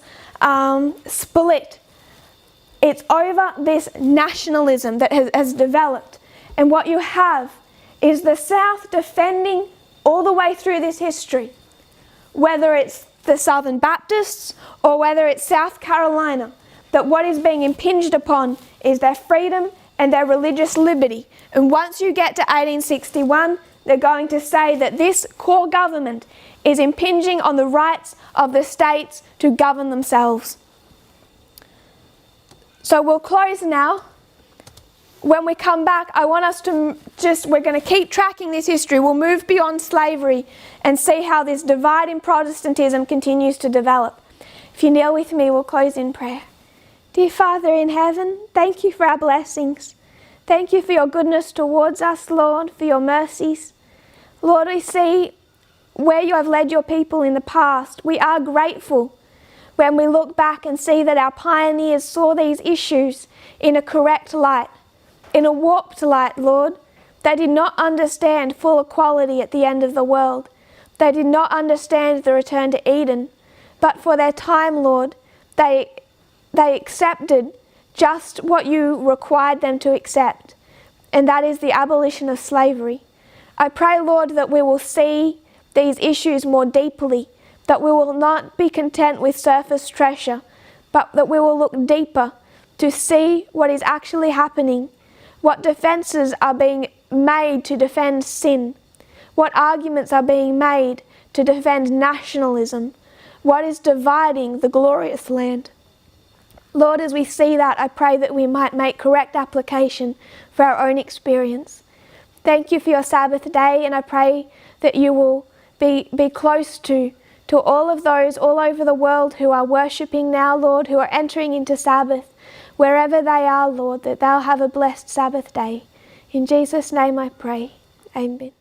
split. It's over this nationalism that has developed. And what you have is the South defending all the way through this history, whether it's the Southern Baptists or whether it's South Carolina, that what is being impinged upon is their freedom and their religious liberty. And once you get to 1861, They're going to say that this core government is impinging on the rights of the states to govern themselves. So we'll close now. When we come back, I want us to we're going to keep tracking this history. We'll move beyond slavery and see how this divide in Protestantism continues to develop. If you kneel with me, we'll close in prayer. Dear Father in heaven, thank you for our blessings. Thank you for your goodness towards us, Lord, for your mercies. Lord, we see where you have led your people in the past. We are grateful when we look back and see that our pioneers saw these issues in a correct light, in a warped light, Lord. They did not understand full equality at the end of the world. They did not understand the return to Eden. But for their time, Lord, they accepted just what you required them to accept, and that is the abolition of slavery. I pray, Lord, that we will see these issues more deeply, that we will not be content with surface treasure, but that we will look deeper to see what is actually happening, what defenses are being made to defend sin, what arguments are being made to defend nationalism, what is dividing the glorious land. Lord, as we see that, I pray that we might make correct application for our own experience. Thank you for your Sabbath day, and I pray that you will be close to all of those all over the world who are worshipping now, Lord, who are entering into Sabbath, wherever they are, Lord, that they'll have a blessed Sabbath day. In Jesus' name I pray. Amen.